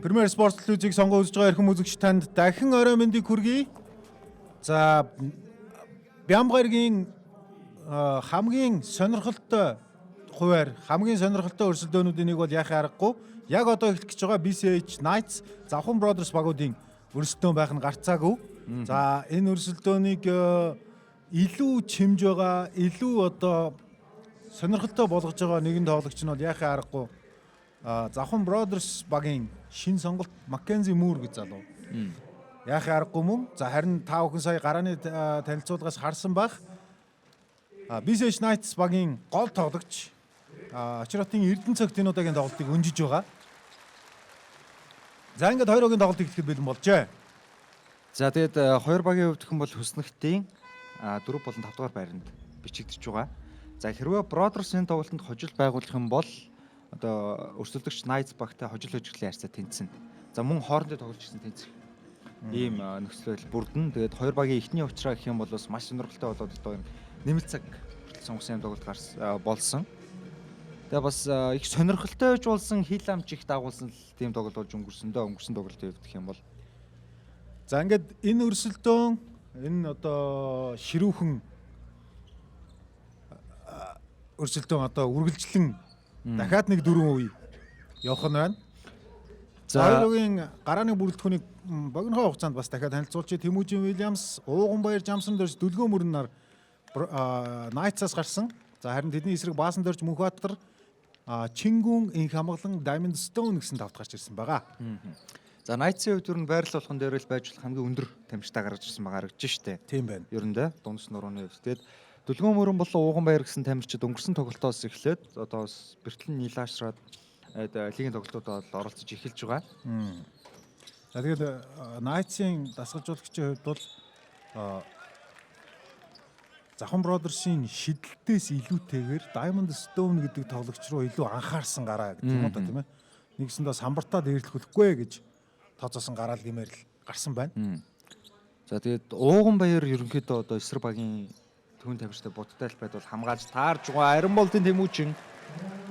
Premier Sports телевизийг сонгон үзэж байгаа эрхэм үзэгч танд дахин орой мэндийг хүргэе. За Бямгаргийн хамгийн сонирхолтой хуваар хамгийн сонирхолтой өрсөлдөөнүүдийн нэг бол яхаа аргагүй. Яг одоо эхлэх гэж байгаа BCH Knights Завхан Brothers багуудын өрсөлдөөн байх нь гарцаагүй. За энэ өрсөлдөөнийг илүү чимж байгаа, илүү одоо сонирхолтой болгож байгаа нэгэн тоглогч нь бол яхаа аргагүй. Завхан Brothers багийн шин сонголт Маккензи Муур гэж залуу. Яхаа аргагүй мөн. За харин та бүхэн сая гарааны танилцуулгаас харсан байх. BCH Knights багийн гол тоглогч Ачратын Эрдэнэ цагт энэ удаагийн тоглолтыг өнжиж байгаа. За ингээд хоёр хогийн тоглолт эхлэхэд бэлэн болжээ. За тэгээд хоёр багийн хувьд гэх юм бол Хүснэгтийн 4 болон 5 дугаар байранд бичигдэж байгаа. За хэрвээ Brothers энэ тоглолтод хожил байгуулах юм бол одоо өрсөлдөгч Knights багтай хожил хожигдлын харьцаа тэнцсэн. За мөн хоорондын тоглож ирсэн тэнцэх ийм нөхцөл байдал бүрдэн. Тэгээд хоёр багийн эхний уучраа гэх юм бол бас маш сонирхолтой болоод одоо энэ нэмэлт цаг хүртэл сонгосон тоглолт болсон. Тэгээ бас их сонирхолтой байж болсон хил амж их дагуулсан тийм тоглолт болж өнгөрсөн тоглолтын хувьд гэх юм бол. За ингээд энэ өрсөлдөөн энэ одоо ширүүхэн өрсөлдөөн одоо үргэлжлэн дахиад нэг 4 үе явах нь байна. За хоёрын гарааны бүрэлдэхүүнийг богино хугацаанд бас дахиад танилцуулж Тэмүүжин Уильямс, Ууганбаяр Жамсан дөрж Дүлгөө мөрнөр Knights-аас гарсан. За харин тэдний эсрэг Баасан дөрж Мөнхбаатар, Чингүн Инх хамгаалан Diamond Stone гэсэн тавд гарч ирсэн байгаа. За Knights-ийн хувьд ер нь байрлал болгон дээр л байж болох хамгийн өндөр тамирчтай гаргаж ирсэн байгаа харагдаж штэ. Тийм байна. Ер нь дундс нурууны хувьд. Тэгээд Дүлгөө мөрөн болон Ууганбаяр гэсэн тамирчид өнгөрсөн тоглолтоос эхлээд одоо бэртэл нийлаашраад лигийн тоглолтууд оролцож эхэлж байгаа. За тэгээд Knights-ийн дасгалжуулагчийн хувьд бол Завхан Brothers-ийн шидэлтээс илүүтэйгээр Diamond Stone гэдэг тоглогч руу илүү анхаарсан гараа гэдэг юм одоо тийм ээ. Нэгсэндээ самбартаа дээрлэхгүй гэж тооцоосон гараал гэмээр л гарсан байна. За тэгээд Ууганбаяр ерөнхийдөө одоо эсрэг багийн түүн тамирчтай будтай л байдвал хамгаалж таарж байгаа. Харин болтын Тэмүүжин.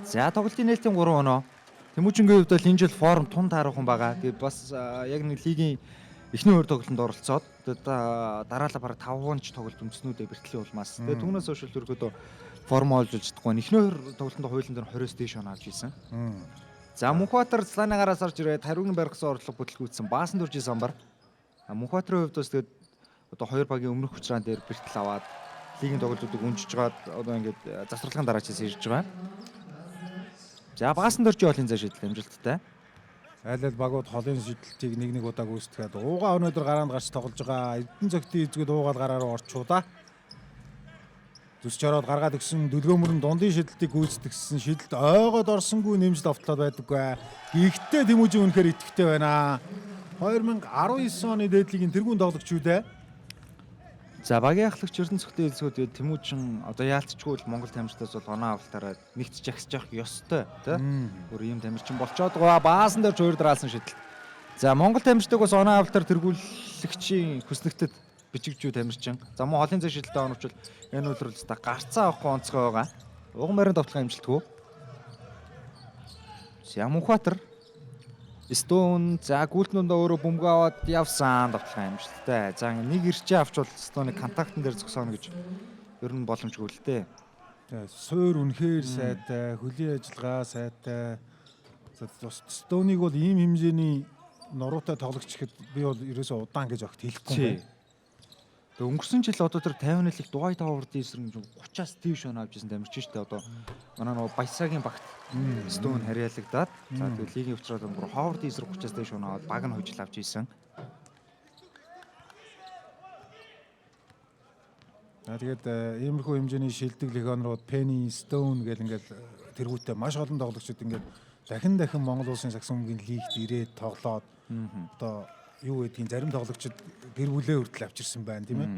За тоглолтын нээлтийн 3 оноо. Тэмүүжингийн хувьд бол энэ жил форм тун таарах хүн байгаа. Тэгээд бас яг нэг лигийн эхний хоёр тоглолтод оролцоод дараалал бараг 5 онч тоглолт үндэснүүдээ бэртлийн улмаас. Тэгээд түүнээс хойш ерөөдөө форм олж чадахгүй. Эхний хоёр тоглолтод хуулийн дээр 20-с дээш оноо авч ийсэн. За Мөнхбаатар Сланагараас орж ирээд хариугийн барихсан орлого бүтлгүүцсэн Баасан дөржийн самбар. Мөнхбаатарын хувьд бас тэгээд одоо хоёр багийн өмнөх хуцраан дээр бэртэл аваад лигийн тоглолтуудыг үнжиж гаад одоо ингээд засварлагын дараачаас ирж байгаа. За Баасан дөржийн холын зай шийдэл амжилттай. Айл багууд холын шийдэлтийг нэг удаа гүйцэтгээд уугаа өнөөдөр гараанд гарч тоглож байгаа. Эрдэнэ цагтын эзэгэд уугаал гараа руу орчуулаа. Зүсч ороод гаргаад өгсөн Дүлгөө мөрөн дундын шийдэлтийг гүйцэтгсэн шийдэлт ойгоод орсонгүй нэмж давтлаад байдаггүй. Гэхдээ Тэмүүжин үнэхээр идэвхтэй байна. 2019 оны дээдлигийн тэргуун тоглогч юу дээ? За багийн ахлагч Эрдэнэ цагтын эзэгэд Тэмүүжин одоо яалтчгүй л Монгол тамирчдаас бол оноо авалтаараа нэгт жагсаж явах ёстой тий. Гүр ийм тамирчин болчоод байгаа. Баасан дээр хоёр дараалсан шийдэл. За Монгол тамирчдыг бас оноо авалтаар тэргүүлэгчийн Хүснэгтэд бичигжүү тамирчин. За мөн холын зай шийдэлтэй оновчвол энэ үйлрэлд та гарцаа авахгүй онцгой байгаа. Ууганбаарын давталгаа амжилтгүй. За Мөнхбаатар Stone за гүйлтнүндээ өөрөө бөмбөгөө аваад явсан давталгаа амжилттай. За нэг ирчээ авчвал Stone-ыг контактн дээр зогсооно гэж ер нь боломжгүй л дээ. Суур үнэхээр сайтай, хөлийн ажиллагаа сайтай. Stone-ыг бол ийм хэмжээний нуруутай тоглогч гэхэд би бол ерөөсөө удаан гэж огт хэлэхгүй байна. Тэгээ өнгөрсөн жил одоо тэр 50-ны лиг Дугай Таврын эсрэг 30-аас дээш оноо авч ирсэн тамирчин шүү дээ. Одоо манай нөгөө Баясагийн багт Stone харьяалагдаад за тэгээ лигийн өвчрээд өнгөр Ховрын эсрэг 30-аас дээш оноо аваад баг нь хожил авч ирсэн. Тэгээд иймэрхүү хэмжээний шилдэг легионрууд Penny Stone гэл ингээл тэргүүтээ маш олон тоглогчид ингээд дахин Монгол улсын сагсан өмгийн лигт ирээд тоглоод одоо юу гэдгийг зарим тоглогчид гэр бүлээ хүртэл авчирсан байна тийм ээ.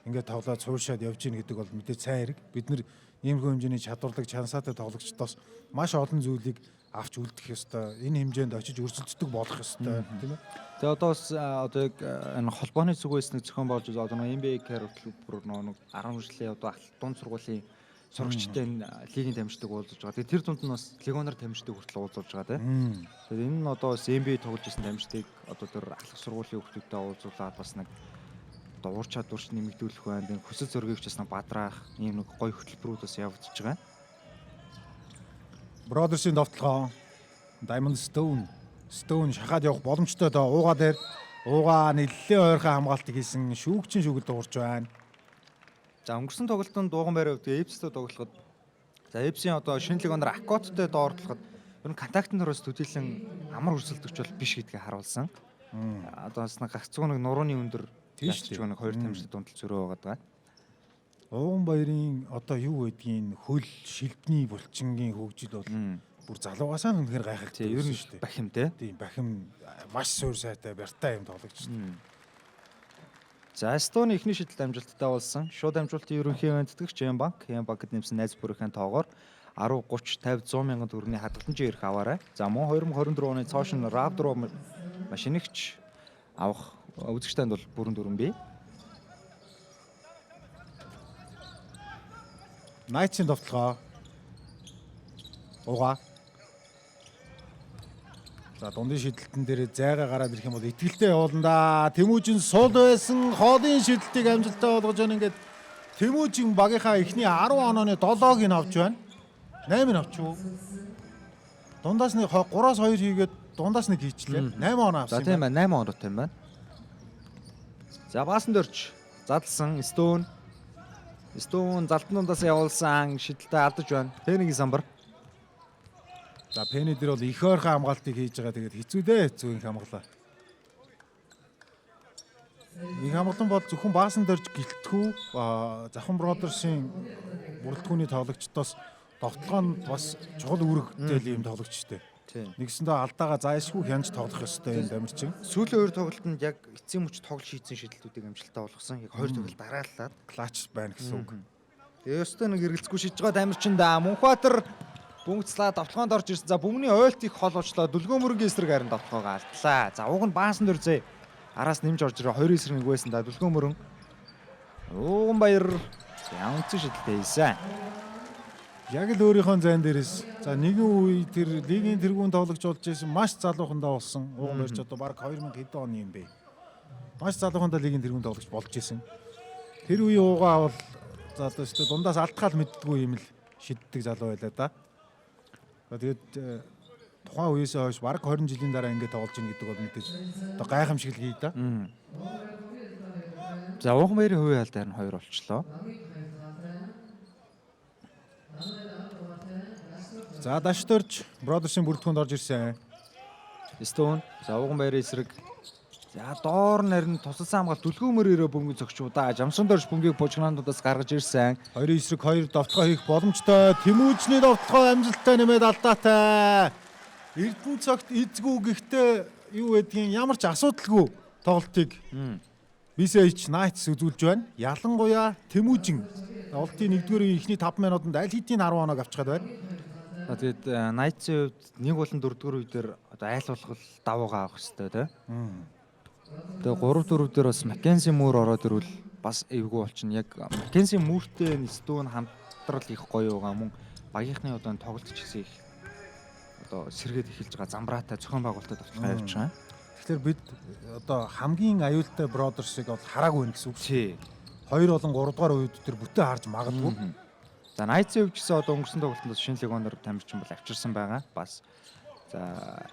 Ингээд тоглоод цууршаад явж гин гэдэг бол мэдээ сайн хэрэг. Бид нар иймэрхүү хэмжээний чадварлаг чансаатай тоглогчдоос маш олон зүйлийг авч үлдэх ёстой. Энэ хэмжээнд очиж өрсөлддөг болох ёстой тийм ээ. Тэгээ одоо бас одоо яг энэ холбооны зүгээс нэг зохион болж одоо NBA Care клуб бүр нэг 10 жилийн одоо дунд сургуулийн сурагчтай энэ лигийн тамирчдыг уулзаж байгаа. Тэгээ тэр дунд нь бас легионер тамирчдыг хүртэл уулзуулж байгаа тийм. Тэгэхээр энэ нь одоо бас NBA тоглож ирсэн тамирчдыг одоо тэр ахлах сургуулийн хүүхдүүдтэй уулзуулаад бас нэг одоо уур чадварч нэмэгдүүлэх байна. Тэгээ хүсэл зоригч бас нэг бадраах ийм нэг гоё хөтөлбөрүүд бас явагдаж байгаа. Бродерсын довтлогоо Diamond Stone шахаад явах боломжтой доо уугаа дээр уугаа нэлээд ойрхон хамгаалтыг хийсэн шүүгчин шүүгэл дуурч байна. За өнгөрсөн тоглолтод дууган байраа өвдөө Эпстэй тоглоход за Эпсийн одоо шинэ легионер Акоттой доорлоход ер нь контактын дөрөөс төдийлөн амар өрсөлдөгч бол биш гэдгийг харуулсан. Одоо бас нэг гагцгүй нэг нурууны өндөр тийш нэг хоёр тамирчид дундал зөрөө байгаа. Ууган баярын одоо юу гэдгийг хөл шилбний булчингийн хөгжил бол бүр залуугасаа үнэхээр гайхалтай ер нь шүү дээ. Бахим те. Тийм бахим маш суур сайтай бяртай юм тоглогч. За Эстоны эхний шидэлт амжилттай болсон. Шууд амжилтын ерөнхий вэндтгэгч Янбанкд нэмсэн найз бүрийнхээ тоогоор 10, 30, 50, 100 мянган төгрөгийн хадгаламжийн эрх аваарай. За мөн 2024 оны цоошин Raptor машинигч авах үзэгчтэнд бол бүрэн дүрэн бий. Knights-ийн довтлогоо уугаа. За дундын шидэлтэн дээр зайгаа гараад ирэх юм бол итгэлтэй явуулна да. Тэмүүжин сул байсан хоолын шидэлтийг амжилттай болгож байна. Ингээд Тэмүүжин багийнхаа эхний 10 онооны 7-ыг нь авч байна. 8-ыг авч юу? Дундаас нэг 3-2 хийгээд дундаас нэг хийчлээ. 8 оноо авсан. За тийм байна. 8 оноотой юм байна. За баасан дөрч задлсан Stone залтнуудаас явуулсан шидэлтэй алдаж байна. Пеннигийн самбар. За Пенни дээр бол их ойрхон хамгаалтыг хийж байгаа. Тэгээд хэцүү дээ. Хэцүү их хамглаа. Их хамглан бол зөвхөн баасан дөрж гэлтгүү Завхан Бродерсын бүрэлдэхүүний тоглогчдоос тогтолгоонд бас чухал үүрэгтэй юм тоглогчтэй. Нэгсэндээ алдаагаа зайлшгүй хянж тоглох ёстой юм дамирчин. Сүүлийн хоёр тоглолтод яг эцсийн мөч тоглол шийдсэн шидэлтүүдийг амжилттай болгосон. Яг хоёр тоглолт дарааллаад клатч байна гэсэн үг. Тэгээ ёстой нэг эргэлзэхгүй шийдэж байгаа дамирчин да. Мөнхбаатар Бүнгцлаа давталгаанд орж ирсэн. За бөмбөний ойлт их хол очлоо. Дүлгөө мөрөнгийн эсрэг харин давталгаагаа алдлаа. За уг нь баасан дөрзээ. Араас нэмж орж ирээ 2 эсрэг нэг байсан да. Дүлгөө мөрөн. Ууган баяр янцсан шидэлтэй хийсэн. Яг л өөрийнхөө зайн дээрээс за нэгэн үе тэр лигийн тэргүүн тоглогч болж байсан маш залуухандаа болсон. Ууган баяр ч одоо баг 2000 хэд оны юм бэ. Маш залуухандаа лигийн тэргүүн тоглогч болж байсан. Тэр үе уугаа бол за одоо өстө дундаас алдхаал мэддэггүй юм л шиддэг залуу байлаа да. Тэгээд тухайн үеэс хойш бараг 20 жилийн дараа ингэ тоглож ийн гэдэг бол мэдээж одоо гайхамшиг л хий да. За ууган баярын хувийн алдар нь 2 болчлоо. За Дашторч Бродерсын бүрэлдэхүүнд орж ирсэн. Stone за ууган баярын эсрэг. За доор нарийн тусалсан хамгаалт дүлгөө мөрөөрөө бөмбөг зогчуудаа жамсан дорж бөмбөгийг бужигнаандуудаас гаргаж ирсэн. 2 эсрэг 2 довтлогоо хийх боломжтой. Тэмүүжний довтлогоо амжилттай нэмээд алдаатай. Эрдэнэ цагт эзгүй гэхдээ юу гэдгийг ямар ч асуудалгүй тоглолтыг BCH Knights үзүүлж байна. Ялангуяа Тэмүүжин тоглолтын 1-р эхний 5 минутанд аль хэдийн 10 оноо авчихад байна. Тэгээд Knights-ийн хувьд нэг болон 4-р үедэр одоо айл болгол давуугаа авах хэрэгтэй тийм. Тэгээ 3-4 дээр бас Маккензи Муур ороод ирвэл бас эвгүй болчихно. Яг Маккензи Мууртэй Stone хамтрал их гоё байгаа мөн багийнхны одоо тоглолт ч гэсэн их одоо сэргээд эхэлж байгаа замбраатай зохион байгуулалтад авчихгаа явж байгаа. Тэгэхээр бид одоо хамгийн аюултай Бродерсыг бол хараагүй гэсэн үг. Тий. 2 болон 3 дугаар үед тэр бүтэн харж магадгүй. За Knights-ийн хувьд гэсэн одоо өнгөрсөн тоглолтод шинэ легионер тамирчин бол авчирсан байгаа. Бас за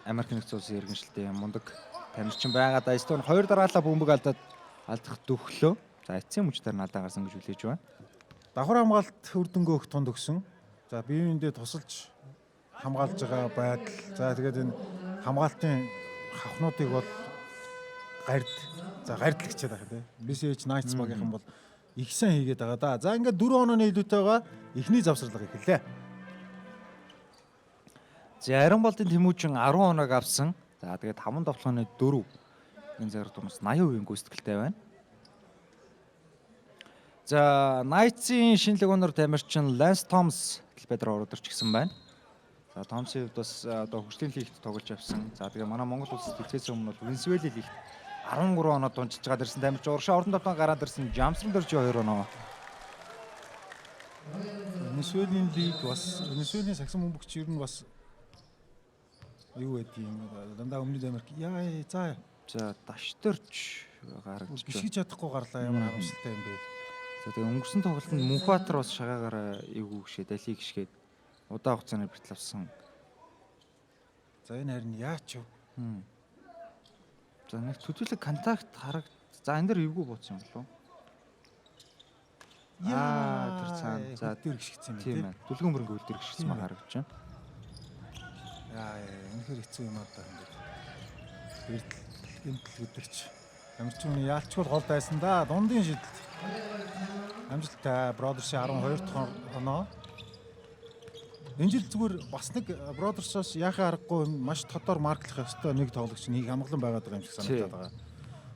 Америк нэгдсэн улсын иргэншилтийн мундаг тамирчин байгаа. Да Stone 2 дараалал бөмбөг алдах дөхлөө. За эцсийн мөчтөр нь алдаа гарсан гэж үлээж байна. Давхар хамгаалт үрдэнгөө их тунд өгсөн. За биеиндээ тусалж хамгаалж байгаа байдал. За тэгээд энэ хамгаалтын хавхнуудыг бол гардлагчаад байгаа тийм. BCH Knights багийнхан бол их сайн хийгээд байгаа да. За ингээд 4 онооны илүүтэйгээ эхний завсралга эхэллээ. За Аранболтын Тэмүүжин 10 оноог авсан. За тэгээд 5 тоглооны 4 энэ зэрэг томс 80% гүйцэтгэлтэй байна. За Knights-ийн шинэ легионер тамирчин Lance Thomas талбайд ороод ирж гисэн байна. За Thomas-ийн хувьд бас одоо хөгжлийн лигт тоглож авсан. За тэгээ манай Монгол улсад тэлцээс өмнө бол Венесуэла лигт 13 оноо дунджиж гаад ирсэн тамирчин урагшаа орон давтан гараад ирсэн Jamsрын дөрж 2 оноо. Венесуелийн лиг бас Венесуелийн сагсан бөмбөгч ер нь бас юу гэдгийг дандаа өмнөд Америк за Даштерч гаргаж бишгэж чадахгүй гарлаа ямар харамсалтай юм бэ. За тэгээ өнгөрсөн тоглолтод Мөнхбаатар бас шагаагаараа эвгүй гişээ далийг гişгээд удаа хугацааны бэртэл авсан. За энэ харин яач вэ? За нэг төдийлөг контакт хараг. За энэ дэр эвгүй бууцсан юм болов уу? Тэр цаана за дөр гიშгцсэн юм тийм ээ. Дүлгэн мөрөнгө үлдэр гიშгсэн маа харагч байна. Үнэхээр хэцүү юм аа да ингээд. Гэмтэл өдөрч. Ямар ч юм яалчгүй гол байсан да. Дундын шидэлт. Амжилттай Бродерсын 12 дахь оноо. Энэ жил зүгээр бас нэг Бродерсоос яхаа аргагүй маш тодор марклах ёстой нэг тоглогч нэг хамглан байгаад байгаа юм шиг санагдаад байгаа.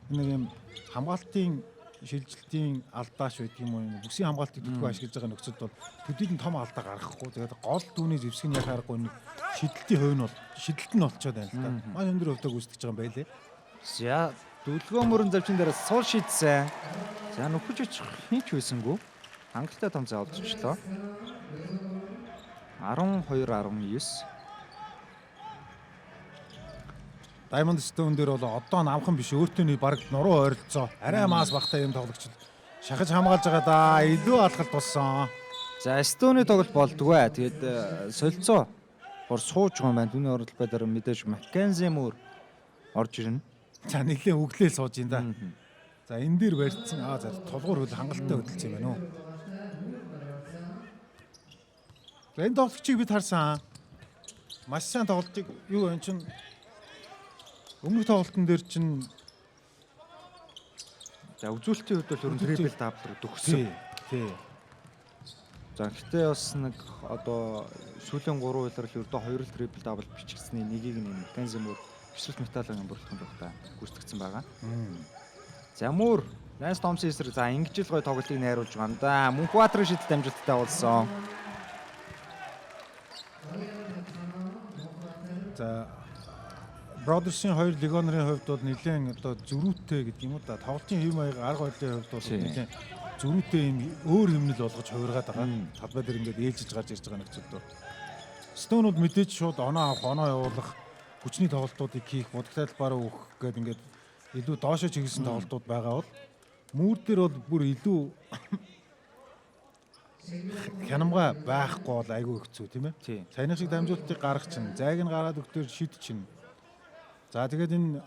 Нэг юм хамгаалтын шилжилтийн алдаач байдаг юм уу? Бүсийн хамгаалтыг төдгөө ашиглаж байгаа нөхцөлд бол төдийд нь том алдаа гаргахгүй. Тэгээд гол дүүний зэвсэг нь яхаа аргагүй нэг шидэлтийн хувь нь бол шидэлт нь олцоод байна л да. Маш өндөр өвдөг үүсгэж байгаа юм байлээ. За дүлгөө мөрөн завчин дээр сул шийдсэн. За нөхөж очих хинч байсангүй. Хангалттай том зай олдчихлоо. 12-19. Diamond Stone дээр бол одоо намхан биш өөртөө баг нуруу ойролцоо. Арай маас багтаа юм тоглогч шахаж хамгаалж байгаа да. Илүү алхалт болсон. За Stone-ы тоглолт болдгоо. Тэгээд солилцоо гор сууж байгаа юм байна. Түүний оролцоо дээр мэдээж Маккензи мөр орж ирнэ. За нэглээ өглөөл сууж ин да. За энэ дээр барьцсан. За тулгуур хөл хангалттай хөдөлсөн юм байна уу? За энэ тоглогчийг бид харсан. Маш сайн тоглолтыг юу энэ чинь өмнөх тоглолтын дээр чинь за үзүүлэлтийн хувьд бол өрн трипл даблер төгссөн. Тий. За гэхдээ бас нэг одоо сүүлийн 3 үйлрэл өрдөө 2 трипл дабл бичигдсэний нэгийг нь Маккензи мөр бишрэлт металлын бүрэлдэхүүн багтаа гүйцэтгэсэн байгаа. За мөр Lance Thompson эсрэг за ингэж л гой тоглолтыг найруулж байгаа юм да. Мөнхбаатарын шидэлт амжилттай болсон. За Бродерсын 2 легионерын хувьд бол нэлээд одоо зөрүүтэй гэдэг юм уу да. Тоглолтын хэм маяг арга барилын хувьд бол нэлээд зөрүүтэй юм өөр юмнэл болгож хувиргаад байгаа. Талбай дээр ингээд ээлжиж гарч ирж байгаа нөхцөлд. Stone бол мэдээж шууд оноо авах, оноо явуулах, хүчний тоглолтуудыг хийх, бодгтой талбаараа өгөх гэдэг ингээд илүү доошоо чиглэсэн тоглолтууд байгаа бол мөр дээр бол бүр илүү хянамга байхгүй бол айгүй хэцүү тийм ээ. Саяны шиг дамжуултыг гаргах чинь, зайг нь гараад өгтөр шид чинь. За тэгээд энэ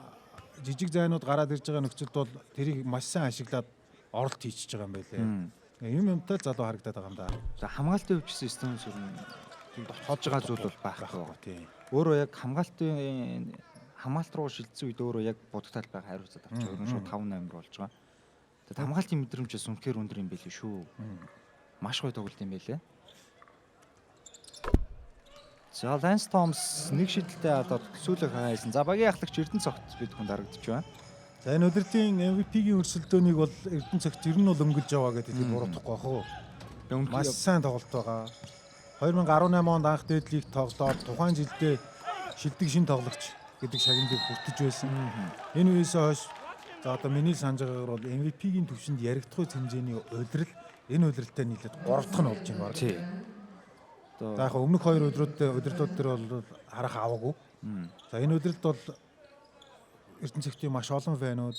жижиг зайнууд гараад ирж байгаа нөхцөлд бол тэрийг маш сайн ашиглаад оролт хийчихэж байгаа юм байлээ. Юм юмтай залуу харагдаад байгаа юм да. За хамгаалтын хувьд ч систем сүрэн тохиолж байгаа зүйл бол байхгүй байгаа тийм. Өөрөө яг хамгаалт руу шилжсэн үед өөрөө яг будагтай байга хариуцаад авч байгаа. Шууд 5-8 болж байгаа. Тэгээд хамгаалтын мэдрэмжээс үнэхээр өндөр юм байлээ шүү. Маш гоё тоглолт юм байлээ. За Lance Thompson нэг шидэлтэй одоо сүүлэг хайсан. За багийн ахлагч Эрдэнэ цогт бид хүнд харагдаж байна. За энэ өдрийн MVP-ийн өрсөлдөөнийг бол Эрдэнэ цогт ер нь бол өнгөлж яваа гэдэг хэлбэл буруутгахгүй бах уу. Маш сайн тоглолт байгаа. 2018 онд анх дээдлийг тоглоод тухайн жилдээ шилдэг шин тоглогч гэдэг шагналыг хүртэж байсан. Энэ үеэсээ хойш за одоо миний санаж байгаагаар бол MVP-ийн төвшөнд яригдах хэмжээний улирал энэ улиралтай нийлээд 3 дахь нь болж байна баг. Тий. За яг өмнөх 2 удирдлууд дээр бол харах аваагүй. За энэ удирдалд бол Эрдэнэ цогтын маш олон фэнүүд,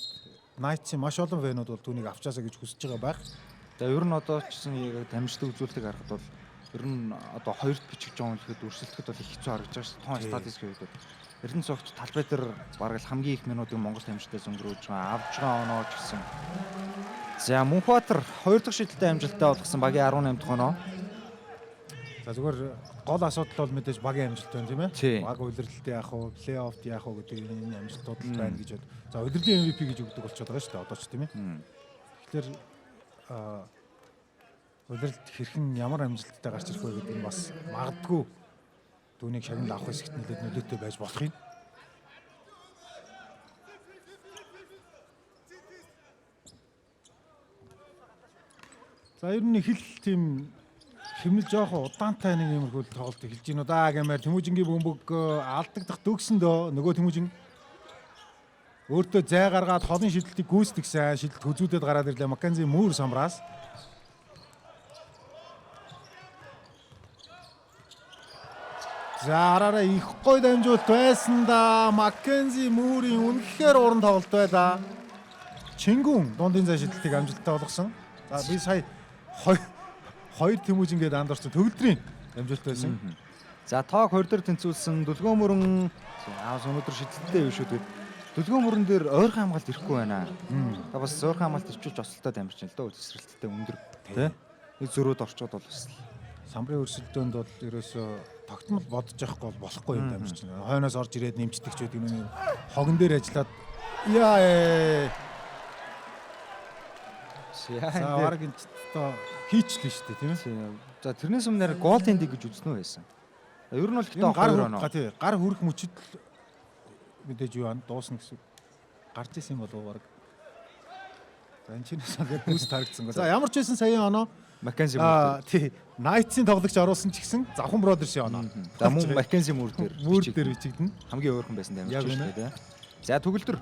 Knights-ийн маш олон фэнүүд бол түүнийг авчаасаа гэж хүсэж байгаа байх. За ер нь одоо ч гэсэн дамжлагын үзүүлэлтийг харахад бол ер нь одоо хоёрт бичиж байгаа үнэлэхэд өрсөлдөд бол их хэцүү харагдаж байгаа шүү. Тоон статистик хувьд бол Эрдэнэ цогт талбай дээр бараг л хамгийн их минутыг Монгол тамирчтай зөнгөрөөж байгаа, авж байгаа оноо ч гэсэн. За Мөнхбаатар 2 дахь шидэлтэй амжилттай болгосон багийн 18 дахь оноо. За зүгээр гол асуудал бол мэдээж багийн амжилт байна тийм ээ. Баг удирдалт яах вэ, плей-оффт яах вэ гэдэг энэ амжилтууд байна гэж бод. За удирдлийн MVP гэж өгдөг болчиход байгаа шүү дээ одоо ч тийм ээ. Тэгэхээр удирдалт хэрхэн ямар амжилттай гарч ирэх вэ гэдэг нь бас магадгүй түүнийг шагнал авах хэсэгт нэлээд нөлөөтэй байж болох юм. За ер нь хэл тийм хэмнэл жоохон удаантай нэг юмрхүүл тоглолт эхэлж гинүү да гэмээр Тэмүүжингийн бөмбөг алдагдах дөгсөндөө нөгөө Тэмүүжин өөртөө зай гаргаад холын шидэлтийг гүйцэтгсэн шидэлт хөзүүдэд гараад ирлээ Маккензи мөр самраас. За хараараа их гой дамжуулт байсан да. Маккензи Мүүрийн үнэхээр уран тоглолт байлаа. Чингүн дундын зай шидэлтийг амжилттай болгосон. За би сая хоёр тэмүүж ингээд андуурсан төгөлдрийн дамжуулт байсан. За тоог 20 дээр тэнцүүлсэн Дүлгөө мөрөн аавс өнөөдөр шидэлттэй юм шүү дээ. Дүлгөө мөрөн дээр ойрхон хамгаалт ирэхгүй байна. Та бас ойрхон хамгаалт ирчүүлж ослолтой дамжиж байна л да. Тесрэлттэй өндөр тий. Нэг зөрөөд орчоод бол бас Самбарын өрсөлдөөнд бол ерөөсөө тогтмол бодож явахгүй бол болохгүй юм дамжиж байна. Хойноос орж ирээд нэмждэг ч гэдэг нь хогон дээр ажиллаад яа За арга энэ одоо хийчлээ шүү дээ тийм ээ. За тэрнээс өмнө голын дэг гэж үзнэ үү байсан. Ер нь бол гэхдээ гар хүрэх мөчөд мэдээж юу ан дуусна гэсэн. Гарч исэн болов уу баг. За энэ чинээс яг бүс тарагдсан. За ямар ч байсан саяын оноо Маккензи мөр. Тий. Найтсын тоглогч оруулсан ч гэсэн Завхан Бродерсын оноо. За мөн Маккензи мөр дээр бичигдэн. Хамгийн ойрхон байсан дамжиж шүү дээ. За төгөлдөр.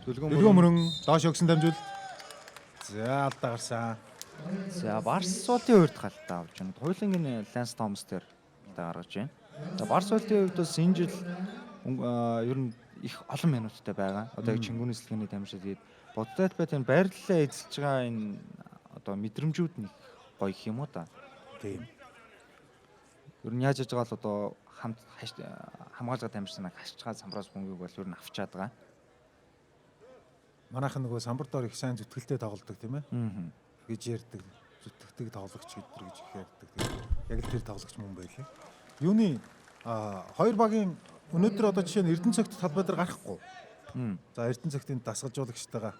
Дүлгөө мөрөн доош өгсөн дамжуул. За алдаа гарсан. За Барс суултын хувьд галтаа авч байна. Хойлонгийн Ланс Томас дээр алдаа гаргаж байна. За Барс суултын хувьд бас энэ жил ер нь их олон минуттай байгаа. Одоо яг Чингүний сэлгээний дамжуулт гээд бодтой байт энэ байрлалаа эзэлж байгаа энэ одоо мэдрэмжүүд нэг гоё их юм уу та. Тийм. Ер нь яаж яж байгаа л одоо хамт хамгаалж байгаа дамжуулснаа хашиж байгаа самбраас бөмбөгийг бол ер нь авчаад байгаа. Манайхан нөгөө самбар доор их сайн зүтгэлтэй тоглодог тийм ээ. Гэж ярьдаг. Зүтгэдэг тоглогч гэдэр гэж их ярьдаг. Яг л тэр тоглогч мөн байлээ. Юуны хоёр багийн өнөөдөр одоо жишээ нь Эрдэнэцогт талбай дээр гарахгүй. За Эрдэнэцогтын дасгалжуулагчтайгаа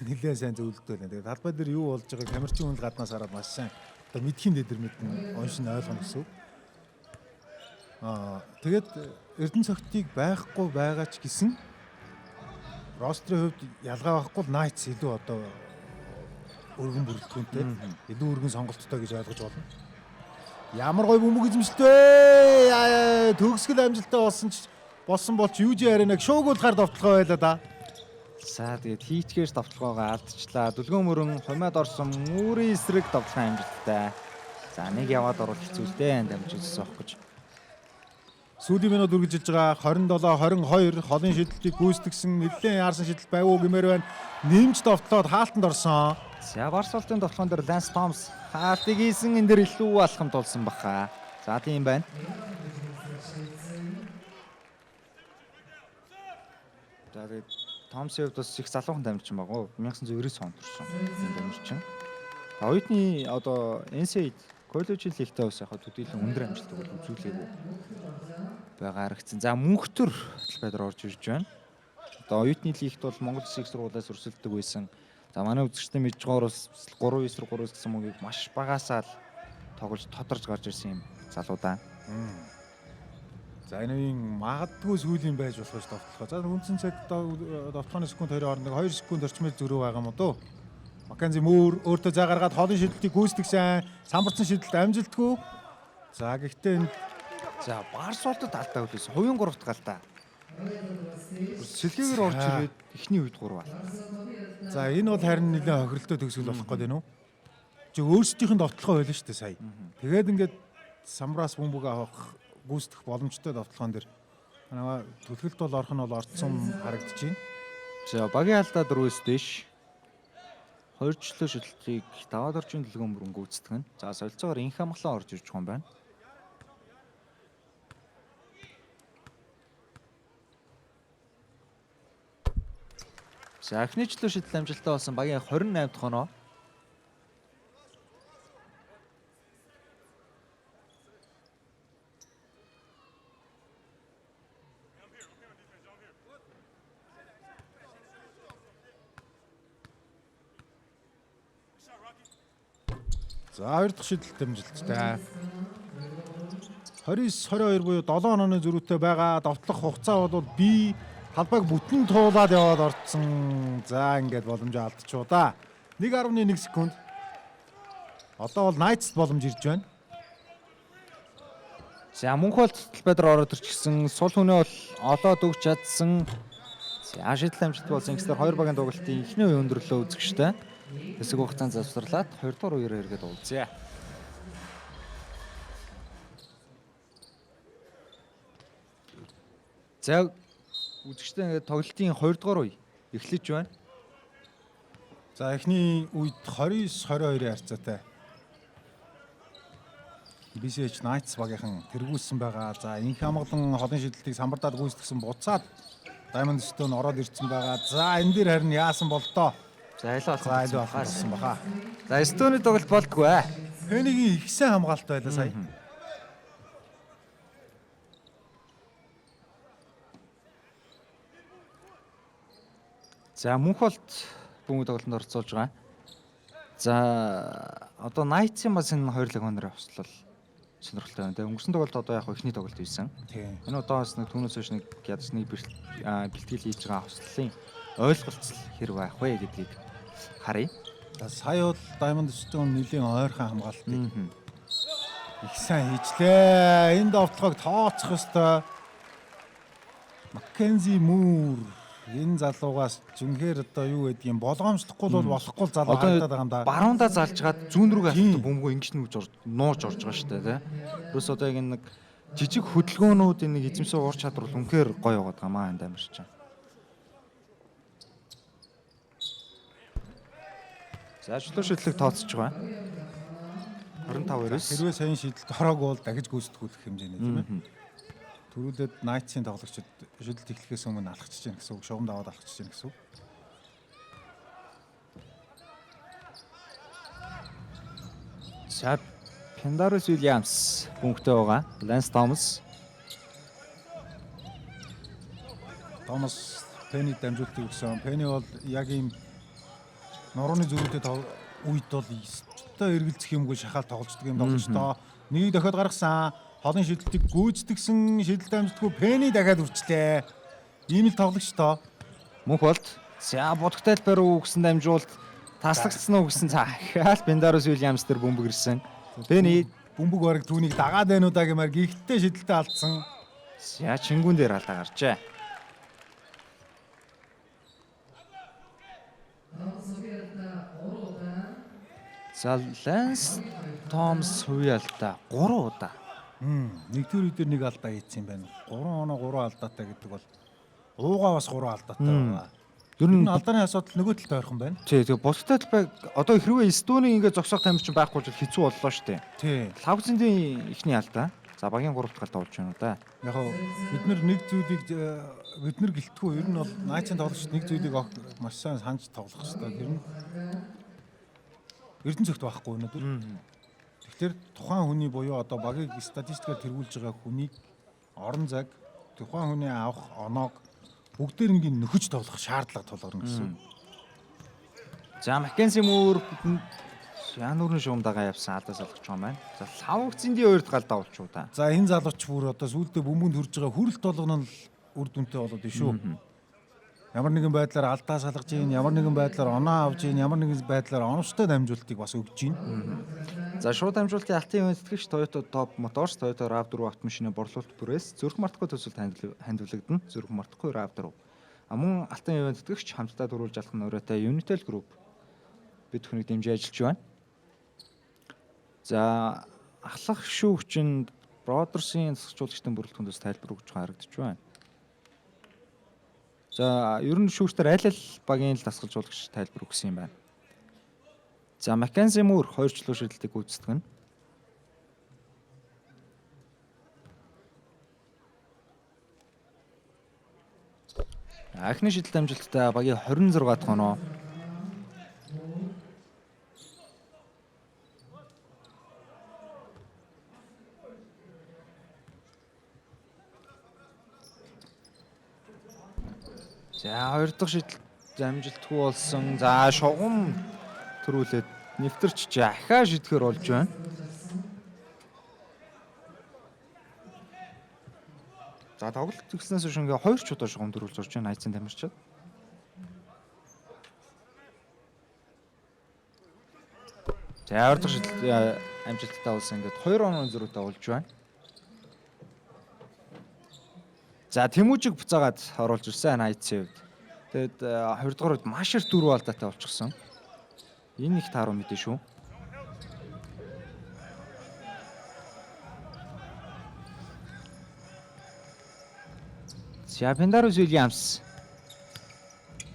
нэлээд сайн зөвлөдөө байна. Тэгээд талбай дээр юу болж байгааг камерчин үйл гаднаас хараад маш сайн одоо мэдхийн дээр мэднэ уншин ойлгоно гэсэн. Тэгээд Эрдэнэцогтыг байхгүй байгаа ч гэсэн рострын хувьд ялгаа байхгүй л Nightс илүү одоо өргөн бүрэлдэхүүнтэй илүү өргөн сонголттой гэж ойлгож болно. Ямар гоё бөмбөг эзэмшилтэй төгсгөл амжилттай болсон бол ч UJ Arena-г шуугуулахаар довтлогоо байлаа да. За тэгээд хийчгээс довтлогоогоо алдчихлаа. Дүлгөө мөрөн хумаад орсон Мүүрийн эсрэг довтлогын амжилттай. За нэг яваад орвол хэцүүлтэй дамжуулсан ах гэж. Сүүлийн минут үргэлжилж байгаа 27-22 холын шидэлтийг гүйцэтгсэн нэлээд яарсан шидэл байв уу гэмээр байна. Нэмж довтлоод хаалтанд орсон. За Барсуултын довтлогон дээр Ланс Томс хаалтыг хийсэн энэ дэр илүү алхамд болсон баха. За тийм байна. За тэгээд Томсын хувьд бас их залуухан дамжсан байгаа. 1999 онд төрсэн. Энэ дамжчин. Оюутны одоо NCAA коллежийн лигтээ бас яг төдийлөн өндөр амжилттай бол үзүүлээгүй байгаа харагдсан. За мөнхтөр талбайд орж ирж байна. Одоо оюутны лигт бол Монгол Улсын их сургуулиас өрсөлддөг байсан. За манай үзэгчтэй мэдж байгаагаар бас 3-9-3 гэсэн мөгийг маш багасаа л тоглож тодорж гарч ирсэн юм залуу да. За энэ магадгүй сүүлийн байж болох ш довтлохоо. За үндсэн цаг довтлооны секунд 2 секунд орчмын зөрүү байгаа юм уу? Маккензи Мөр өөртөө зай гаргаад холын шидэлтийг гүйцэтгсэн. Самбарцсан шидэлт амжилтгүй. За гэхдээ энэ за Барсуултад алдаа үлээсэн. Хувийн 3-т галтаа. Сэлгээгээр орж ирээд эхний үед 3 бал. За энэ бол харин нэлээд хохиролтой төгсгөл болох гээд байна уу? Чи өөрсдийнх нь довтлогоо байлаа шүү дээ сая. Тэгээд ингээд самбраас бөмбөг авах гүйцэтгэх боломжтой довтлогоон дэр манай төлөвлөлт бол орох нь бол орцсон харагдаж байна. За багийн алдаа 4-өөс дэш 2 жилийн шидэлтийг даваад орчин дэлгөө мөрөн гүйцэтгэн. За солилцоогоор инх амглан орж ирж байгаа юм байна. За эхний жилийн шидэл амжилттай болсон багийн 28 дахь оноо. За 2 дахь шидэлт амжилттай. 29-22 буюу 7 онооны зөрүүтэй байгаа. Довтлох хугацаа бол би талбайг бүтэн туулаад яваад орцсон. За ингээд боломжоо алдчихуу да. 1.1 секунд. Одоо бол Knights боломж ирж байна. За мөнх бол талбай дээр ороод ирчихсэн. Сул хүнээ бол олоод өгч чадсан. За шидэл амжилт болсон. Ингэснээр 2 багийн тоглолтын эхний үе өндөрлөө үзэгчтэй. Хэсэг хугацаанд завсарлаад 2 дугаар үеэр эргээд уулзъя. За үзэгчтэй ингээд тоглолтын 2 дугаар үе эхлэж байна. За эхний үед 29-22-ийн харьцаатай. BCH Knights багийнхан тэргүүлсэн байгаа. За инх хамглан холын шидэлтийг самбардаад гүйцэтгсэн буцаад Diamond Stone ороод ирсэн байгаа. За энэ дээр харин яасан бол тоо. За айлаа За илүү алхсан баха. За Stone-ийн тоглолт болдгоо. Пэнигийн их сайн хамгаалт байлаа сая. За мөнх болт бөмбөг тоглолтод оролцуулж байгаа. За одоо Knights-ийн бас энэ хоёр лагоноор авчлал сонирхолтой байна. Тэгээ өнгөрсөн тоглолт одоо яг ихний тоглолт байсан. Тийм. Энэ удаас нэг түүнээс хойш нэг ядаж нэг бэлтгэл хийж байгаа хослолын ойлголцол хэрэг байх вэ гэдгийг харъя. За сая бол Diamond Stone нэлийн ойрхон хамгаалтыг их сайн хийжлээ. Энэ довтлогыг тооцох ёстой. Mackenzie Moore энэ залуугаас зүнхээр одоо юу гэдгийг болгоомжлохгүй бол болохгүй залуу харагдаад байгаа юм да. Баруундаа залж гад зүүн рүүгээ хатдаг бөмбөгөө ингэж нууж орж байгаа шүү дээ, тий. Плюс одоо яг нэг жижиг хөдөлгөөнүүд энэ эзэмсэн ур чадвар бол үнэхээр гоё яваад байгаа маа энэ амарч чинь. За чөлөө шидлэг тооцож байгаа. 25-өөс Хэрвээ сайн шийдэлд ороогүй бол дахиж гүйцэтгүүлэх хэмжээний тийм ээ. Төрүүлээд Knights-ийн тоглогчид шийдэлт эхлэхээс өмнө алхчихж яах гэсэн үг, шугамд аваад алхчихж яах гэсэн үг. За Pendarus Williams бөмбөгтэй байгаа. Lance Thomas Penny дамжуултыг өгсөн. Penny бол яг ийм нурууны зүрхтэй үед бол өстой эргэлзэх юмгүй шахаал тоглождаг юм тоглолчтой. Нэг дахиад гаргасан. Холын шидэлтийг гүйцэтгсэн шидэлт амжилтгүй Penny дахиад үрчлээ. Ийм л тоглогчтой. мөнх болт. За бодогтой руу өгсөн дамжуулт таслагдсан уу гэсэн цаахаал Pendarus Williams дээр бөмбөг ирсэн. Penny Бөмбөг бараг түүнийг дагаад байна уу да гэмээр гихтээ шидэлтээ алдсан. за чингүүн дээр алдаа гарчээ. За Lance Thomas хуяалта 3 удаа. Нэгдүгээр үедэр нэг алдаа хийсэн юм байна. 3 оноо 3 алдаатай гэдэг бол уугаа бас 3 алдаатай байгаа. Ер нь алдааны асуудал нөгөө талд ойрхон байна. тий тэгээ бодтой талбай одоо хэрвээ Stone-ийг ингээд зогсоох тамир чинь байхгүй бол хэцүү боллоо шүү дээ. Тий. Лавзын ихний алдаа. За багийн 3 дахь алдаа болж байна уу да. Яг нь бид нэг зүйлийг бид нар гэлтгүй ер нь бол Knights-ийн тоглогчид нэг зүйлийг маш сайн санаж тоглох хэрэгтэй. Тэр нь Эрдэнэцэгт байхгүй өнөөдөр. Тэгэхээр тухайн хүний буюу одоо багийг статистикаар тэргүүлж байгаа хүний орон зайг тухайн хүний авах оноог бүгдээрнгийн нөхөж тоглох шаардлага тулгарна гэсэн. За Mackenzie Moore Януурын шугамдагаа явсан алдаа салгаж байгаа юм байна. За Лавгцэндийн хоёрд галдаа болчихоо да. За энэ залууч бүр одоо сүүлдээ бөмбөнд хүрж байгаа хүрэлт болгоно л үр дүнтэй болоод байна шүү. Ямар нэгэн байдлаар алдаа салгаж ийн, ямар нэгэн байдлаар оноо авж ийн, ямар нэгэн байдлаар оновчтой дамжуултыг бас өгж ийн. За шууд дамжуулалтын алтын үнэтгэгч Toyota Top Motors Toyota RAV4 автомашины борлуулалт бүрээс зүрх мартахгүй төсөлд хандивлагдана. Зүрх мартахгүй RAV4. Мөн алтын үнэтгэгч хамтдаа дөрвөлж алах нөрөөтэй Unitel Group бид бүхнийг дэмжиж ажиллаж байна. За ахлах шүүгчинд Brothers-ийн засагчуулагчдын бүрэлдэхүүнээс тайлбар өгч харагдаж байна. За ер нь шүүгчдэр аль аль багийн л дасгалжуулагч тайлбар өгсөн юм байна. За Mackenzie Moore 2 чөлөө шидэлтийг гүйцэтгэв. Ахны шидэлт амжилттай багийн 26 дахь оноо. За 2 дахь шидэлт амжилтгүй болсон. За шугам төрүүлээд нэвтэрч ахаа шидэхэр болж байна. За тоглолт төгснөөс хойш ингээ 2 ч удаа шугам төрүүлж орж байна Knights-ийн тамирчид. За 2 дахь шидэлт амжилттай болсон ингээд 2 оноо зөрүүтэй болж байна. За Тэмүүжиг буцаагаад оруулж ирсэн Knights-ийн хувьд. Тэгэд 2 дугаар үед маш их 4 алдаатай болчихсон. Энэ их тааруу мэдээ шүү. За Пендарус Вильямс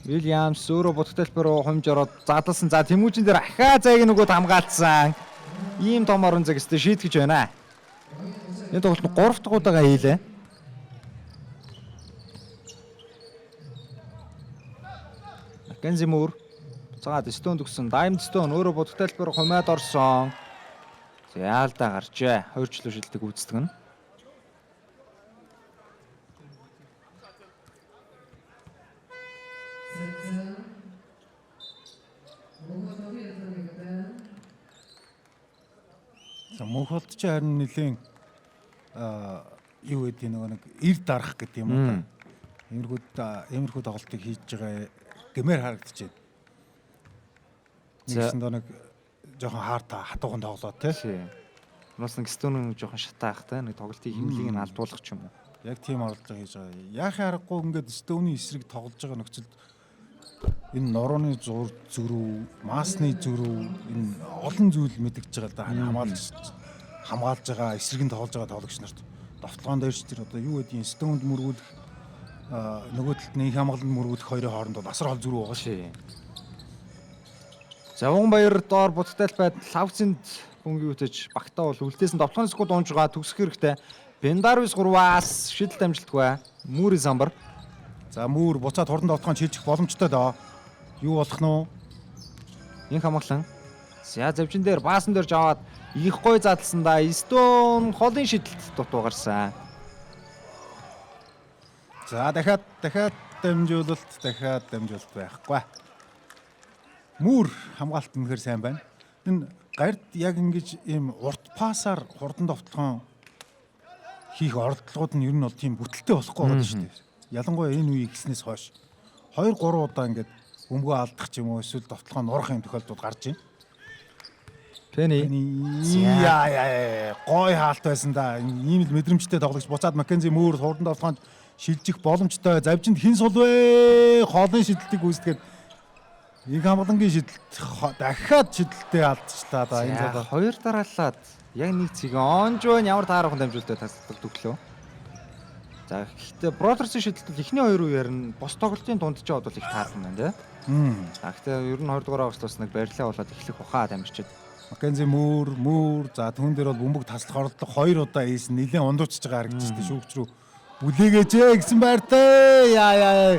өөрөө бодтолбор руу хумж ороод задлсан. За Тэмүүжин дээр ахаа зайг нөгөөд хамгаалцсан. Ийм том орон зэг өстө шийтгэж байна. Энэ тоглолт нь 3 дахь удаага хийлээ. Маккензи Муур цаад Стоун төгсөн. Даймд Стоун өөрөө бодтолбор хумаад орсон. За яалдаа гарчээ. 2 жилийн шилдэг гүйцэтгэн. За Монголд ч харин нэлийн юу гэдэг нэг эр дарах гэдэг юм уу та. Иймэрхүү тоглолтыг хийж байгаа гэмээр харагдаж байна. Нэгсэн доо нэг жоохон хатуухан тоглоо тий. Унаас нэг Стоун жоохон шатаах те нэг тоглолтын хэмнэлийг нь алдуулах ч юм уу. Яг тийм оролцоо хийж байгаа. Яахын аргагүй ингээд Стоуны эсрэг тоглож байгаа нөхцөлд энэ норооны зүрүү, маасны зүрүү энэ олон зүйл мэдгэж байгаа да хамгаалж байгаа эсрэг нь тоглож байгаа тоглогч нарт довтлогоон дээр ч тэр одоо юу гэдгийг Стоунд мөргүүлэх нөгөө талд нь хамгаалалд мөргүүлэх хоёрын хооронд бол асар хол зүрүү байгаа шээ. Завгонбаяр доор будтай байдал лавцынд бөмбөг үтэж багтаа бол үлдээсэн довтлогын секунд унж байгаа төгсөх хэрэгтэй. Пендарус 3-аас шидэл амжилтгүй. Мүүрийн самбар. За Мүүр буцаад хурдан довтлогоо шилжих боломжтой доо. Юу болох нь вэ? Инх хамгаалсан. За завжин дээр баасан дээрж аваад их гой задлсан да. Стоун холын шидэлт дутуу гарсан. За дахиад дамжуулалт байхгүй. Мүүр хамгаалт үнэхээр сайн байна. Энэ гард яг ингэж ийм урт паасаар хурдан довтлогоо хийх оролдлогууд нь ер нь бол тийм бүтэлтэй болохгүй байна шүү дээ. Ялангуяа энэ үеийг гиснээс хойш 2-3 удаа ингээд бөмбөгөө алдах ч юм уу эсвэл довтлогоо нурах юм тохиолдлууд гарч байна. Пени. Гой хаалт байсан да. Ийм л мэдрэмжтэй тоглогч буцаад Маккензи Мүүр хурдан довтлогоонд шилжих боломжтой. Завжинд хин сул вэ? Хоолын шидэлтийг үүсгээд их хамгаалангийн шидэлт дахиад шидэлтээ алдчихлаа да. Энэ залуу хоёр дараалаад яг нэг цэг онж байна. Ямар таарахын дамжуулалтад тасалдаг төглөө. За гэхдээ Бродерсын шидэлт ихний хоёр үеэр нь бос тоглолтын дунд ч яваад бол их таарсан байна тийм. Гэхдээ ер нь 20 дугаар авагчдаас нэг барилаа болоод эхлэх ухаа дамжчихэд Маккензи Мүүр за түүн дээр бол бөмбөг таслах оролдлого 2 удаа ийсэн нэлээд ондуучж байгаа харагдчихсэн шүүгч рүү бүлээгээжээ гэсэн байртай. Яа.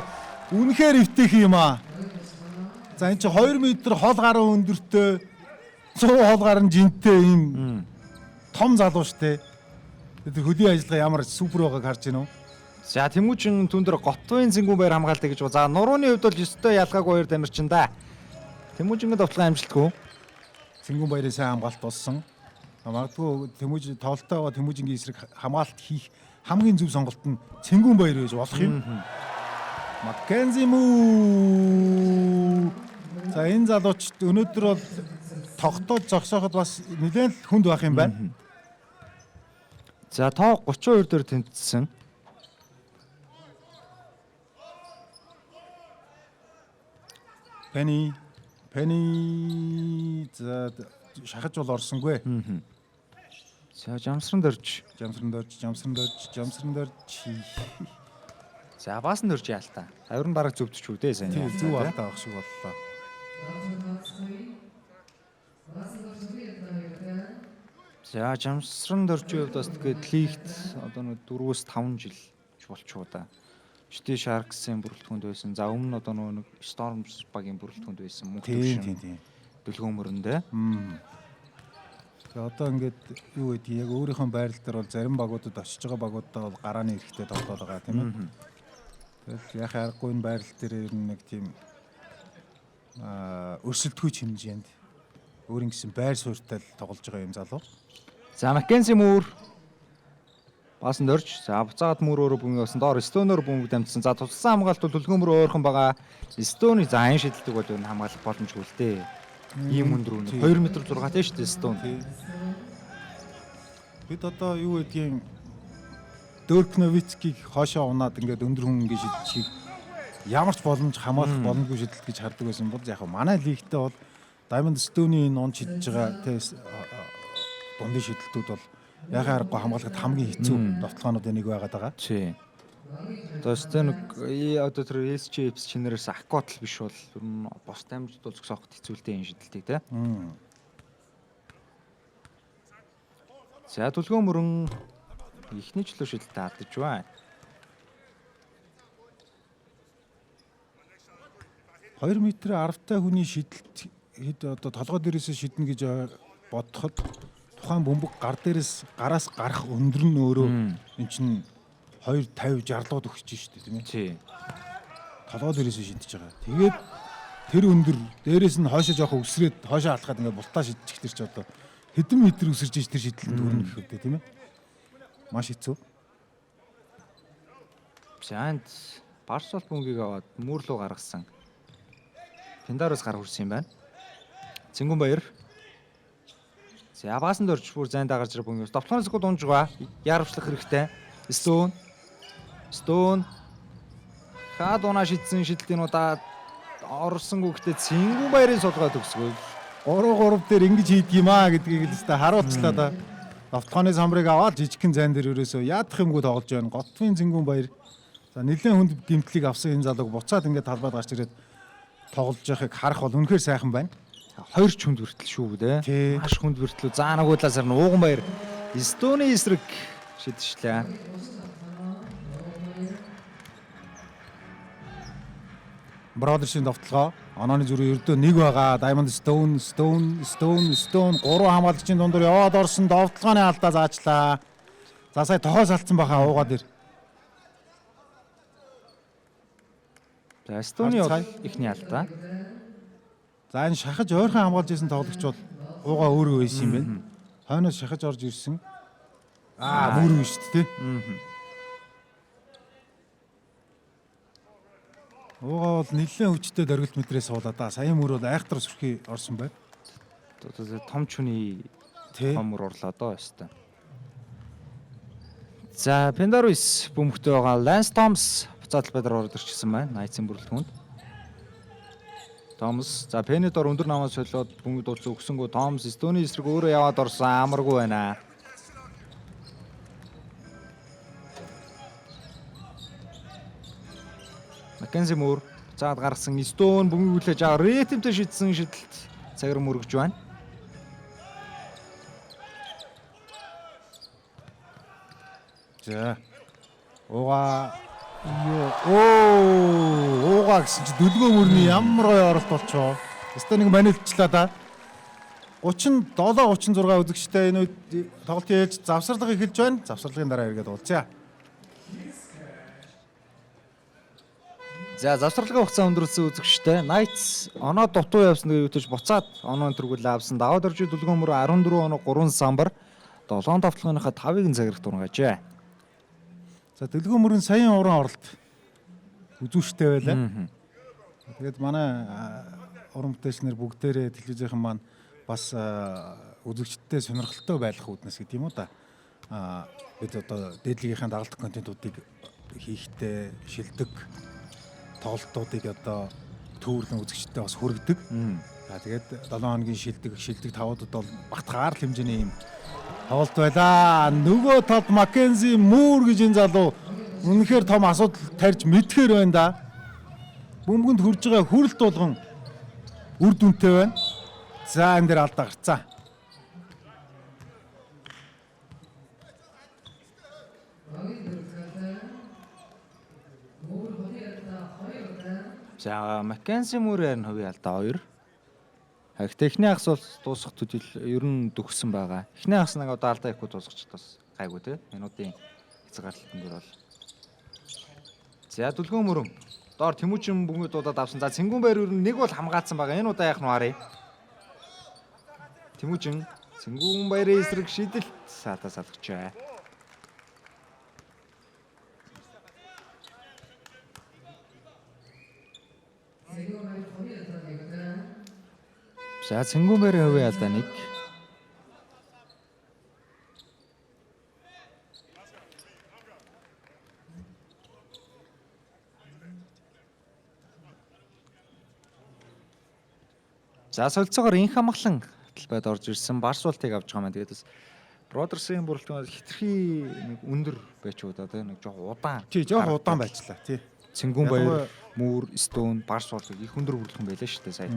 Үнэхээр өвтөх юм аа. За энэ чи 2 м хол гаруй өндөртэй 100 хол гарan жинтэй юм том залуу штэ. Тэр хөлийн ажиллагаа ямар супер байгааг харж байна уу? За Тэмүүжин түн дээр Готвын Цэнгүүн баяр хамгаалдаг гэж ба. За нурууны хувьд бол 9-тэй ялгаагүй 2 дамирчин да. Тэмүүжингийн довтлогоо амжилтгүй. Цэнгүүн баярын сайн хамгаалт болсон. Магадгүй Тэмүүжин тоглолтоо Тэмүүжингийн эсрэг хамгаалт хийх хамгийн зөв сонголт нь Цэнгүүн баяр байж болох юм. Маккензи Мүүр. За энэ залууч өнөөдөр бол тогтоож зогсооход бас нэлээд хүнд байх юм байна. За тоо 32 дээр тэнцсэн. Пени за шахаж бол орсонгүй. За жамсран дөрж. За баасан дөрж яалтаа. Авир нь бараг зөвдөж үү дээ сайн. Тийм зөв алдаа авах шиг боллоо. За жамсран дөржийн хувьд бас тэгээд лигт одоо нэг 4-5 жил болчихоо да. Шти Шарксын бүрэлдэхүүнд байсан. За өмнө одоо нэг Storms багийн бүрэлдэхүүнд байсан. Мөнх Тийм. Дэлгүүр мөрөндөө. Тэгээ одоо ингээд юу гэдгийг яг өөрийнхөө байрал дээр бол зарим багуудад очиж байгаа багуудаа бол гарааны эрэхтэй тоглоод байгаа тийм ээ. Тэгэл яхаа аргагүй энэ байрал дээр нэг тийм өрсөлдөхүй хэмжээнд өөрийн гэсэн байр суурьтай тоглож байгаа юм залуу. За Маккензи Мүүр баасан дөрж. За буцаад Мүүр өөрөө бөмбөг авсан. Доор Стоуноор бөмбөг дамжсан. За туссан хамгаалт бол төлгөөмөр өөрхөн байгаа. Стouны за айн шидэлдэг бол энэ хамгаалах боломжгүй л дээ. Ийм өндөр 2 м 6 тийм шүү дээ Стоун. Бид одоо юу гэдгийг Дөркновицкийг хоошоо унаад ингээд өндөр хүн ингээд шидчих ямар ч боломж хамгаалах боломжгүй шидэлт гэж хардаг байсан бол яг манай лигтээ бол Diamond Stone-ийн он шидэж байгаа тийм дундын шидэлтүүд бол яхаа аргагүй хамгаалахад хамгийн хэцүү довтлогоонуудын нэг байгаад байгаа. Тий. Одоо нэг одоо тэр SGFs чинээрээс аккотл биш бол ер нь бос дамжид бол зөксөөхөд хэцүүлтэй юм шидэлтэй те. За түлхүү мөрөн ихний чөлөө шидэлтэй алдаж байна. 2 метр арвтай хүний шидэлт хэд одоо толгой дээрээс шиднэ гэж бодоход тухайн бөмбөг гараас гарах өндөр нь өөрөө эн чинь 250 60-ууд өгч шүү дээ тийм ээ. Тий. Толгой дээрээс шидэж байгаа. Тэгээд тэр өндөр дээрээс нь хойшоо жоох өсрээд хойшоо алхаад ингээд бултаа шидчих тэр чи одоо хэдэн метр өсөрж иж тэр шидэлтэнд хүрнэ гэхэд тийм ээ. Маш хэцүү. Занд Барсол бөмбөгийг аваад мөр рүү гаргасан. Пендароос гар хүрсэн юм байна. Цэнгүн баяр. За баасан дөрж бүр зайд агарч ирэх бөмбөг. Довтлооноос гол унж байгаа. Яарвчлах хэрэгтэй. Stone. Хаад унаа шидсэн шидэлтийнуудаа орсон гүгтээ Цэнгүн баярын сулгаа төгсгөө. 3-3 дээр ингэж хийдэг юм аа гэдгийг л өстой харуулчлаа да. Довтлооны самбарыг аваад жижигхэн зайн дээр өрөөсөө яадах юмгүй тоглож байна. Готвын Цэнгүн баяр. За нэлээд хүнд гимтлийг авсан энэ залууг буцаад ингээд талбайд гарч ирээд тоглож байхыг харах бол үнэхээр сайхан байна. 2 ч хүнд хүртэл шүү дээ. Маш хүнд хүртэл заанаагүй талаасаар нь ууган баяр Стоны эсрэг шидчихлээ. Бродершийн довтлогоо онооны зүрийн ердөө нэг байгаа. Diamond Stone 3 хамгаалагчийн дундуур яваад орсон довтлогооны алдаа заачлаа. За сая тохоос алдсан баха уугаа дээр. За Стоны бол ихний алдаа. За энэ шахаж ойрхон хамгаалж исэн тоглогч бол уугаа өөрөө байсан юм байна. Хойноос шахаж орж ирсэн. Мөр биш тий. Уугаа бол нэлээд хүчтэй дөргөлт мэтрээс суулаа да. Саяын мөр бол айхтар сүрхий орсон байна. Одоо том чүний том мөр орлоо доо өстой. За Пендаруис бөмбөгтэй байгаа Lance Thomas буцаад талбайд ороод ирчихсэн байна. Найцын бүрэлдэхүүнд. Томс за Пенедор өндөр намаас солиод бөмбөг дууц өгсөнгөө Томс Стоны эсрэг өөрөө яваад орсон амаргүй байна. Маккензи мөр цаад гаргасан Стон бөмбөг хүлээж аваа ритмтэй шидсэн шидэлт цагир мөргөж байна. За уугаа уугаа гэсэн чи дөлгөө мөрний ямар гоё оролт болчоо. Өстө нэг манилчлаа да. 37 36 үзэгчтэй энэ үед тоглолтын ээлж завсарлага эхэлж байна. Завсарлагын дараа эргээд уулзъя. За завсарлагын хугацаа өндөрлсөн үзэгчтэй Knights оноо дутуу явсан гэж ütэж буцаад оноо төргөл авсан. Даваад орж дөлгөө мөр 14 оноо 3 самбар 7 товтлогынхаа 5-ыг цагирах дургажээ. За дөлгөө мөрөн саяын уран оролт үзүүштэй байлаа. Тэгээд манай уран бүтээлчнэр бүгдээрээ телевизийнхэн маань бас үзэгчдтэй сонирхолтой байх үүднээс гэдэг юм уу да. Бид одоо дээдлэгийнхаа дагалдах контентуудыг хийхдээ шилдэг тоглолтуудыг одоо төвөрлөн үзэгчдтэй бас хүргэдэг. За тэгээд 7 хоногийн шилдэг тавуудад бол багт хаарл хэмжээний юм тоглолт байлаа. Нөгөө талд Маккензи Муур гэж энэ залуу үнэхээр том асуудал тарьж мэдхээр байна да. Бөмбөгөнд хүрж байгаа хүрэлт болгон үр дүнтэй байна. За энэ дээр алдаа гарцаа. За Маккензи Мүүрээр нь хувийн алдаа 2. Гэхдээ эхний хагас бол дуусах төдий ер нь дөгсөн байгаа. Эхний хагас нэг одоо алдаа ихгүй дуусгач бас гайгүй те. Минутын хэцэг гаралтан дээр бол. За дөлгөө мөрөн доор Тэмүүжин бөмбөг дуудаад авсан. За Цэнгүн баяр ер нь нэг бол хамгаалсан байгаа. Энэ удаа яах нь варыг. Тэмүүжин Цэнгүн баярын эсрэг шидэлт саатаа салгачаа. За Цэнгүн баярын хувийн алдаа 1. За солилцоогоор инх амглан талбайд орж ирсэн Барсуултыг авч байгаа маань тэгээд бас Бродерсын бүрэлдэхүүн хитрхи нэг өндөр байчууд одоо нэг жоох удаан. Тий, жоох удаан байчлаа. Тий. Цингүүн баяр, Мөр, Стоун, Барс бол их өндөр бүрэлдэхүүн байлаа шүү дээ сая.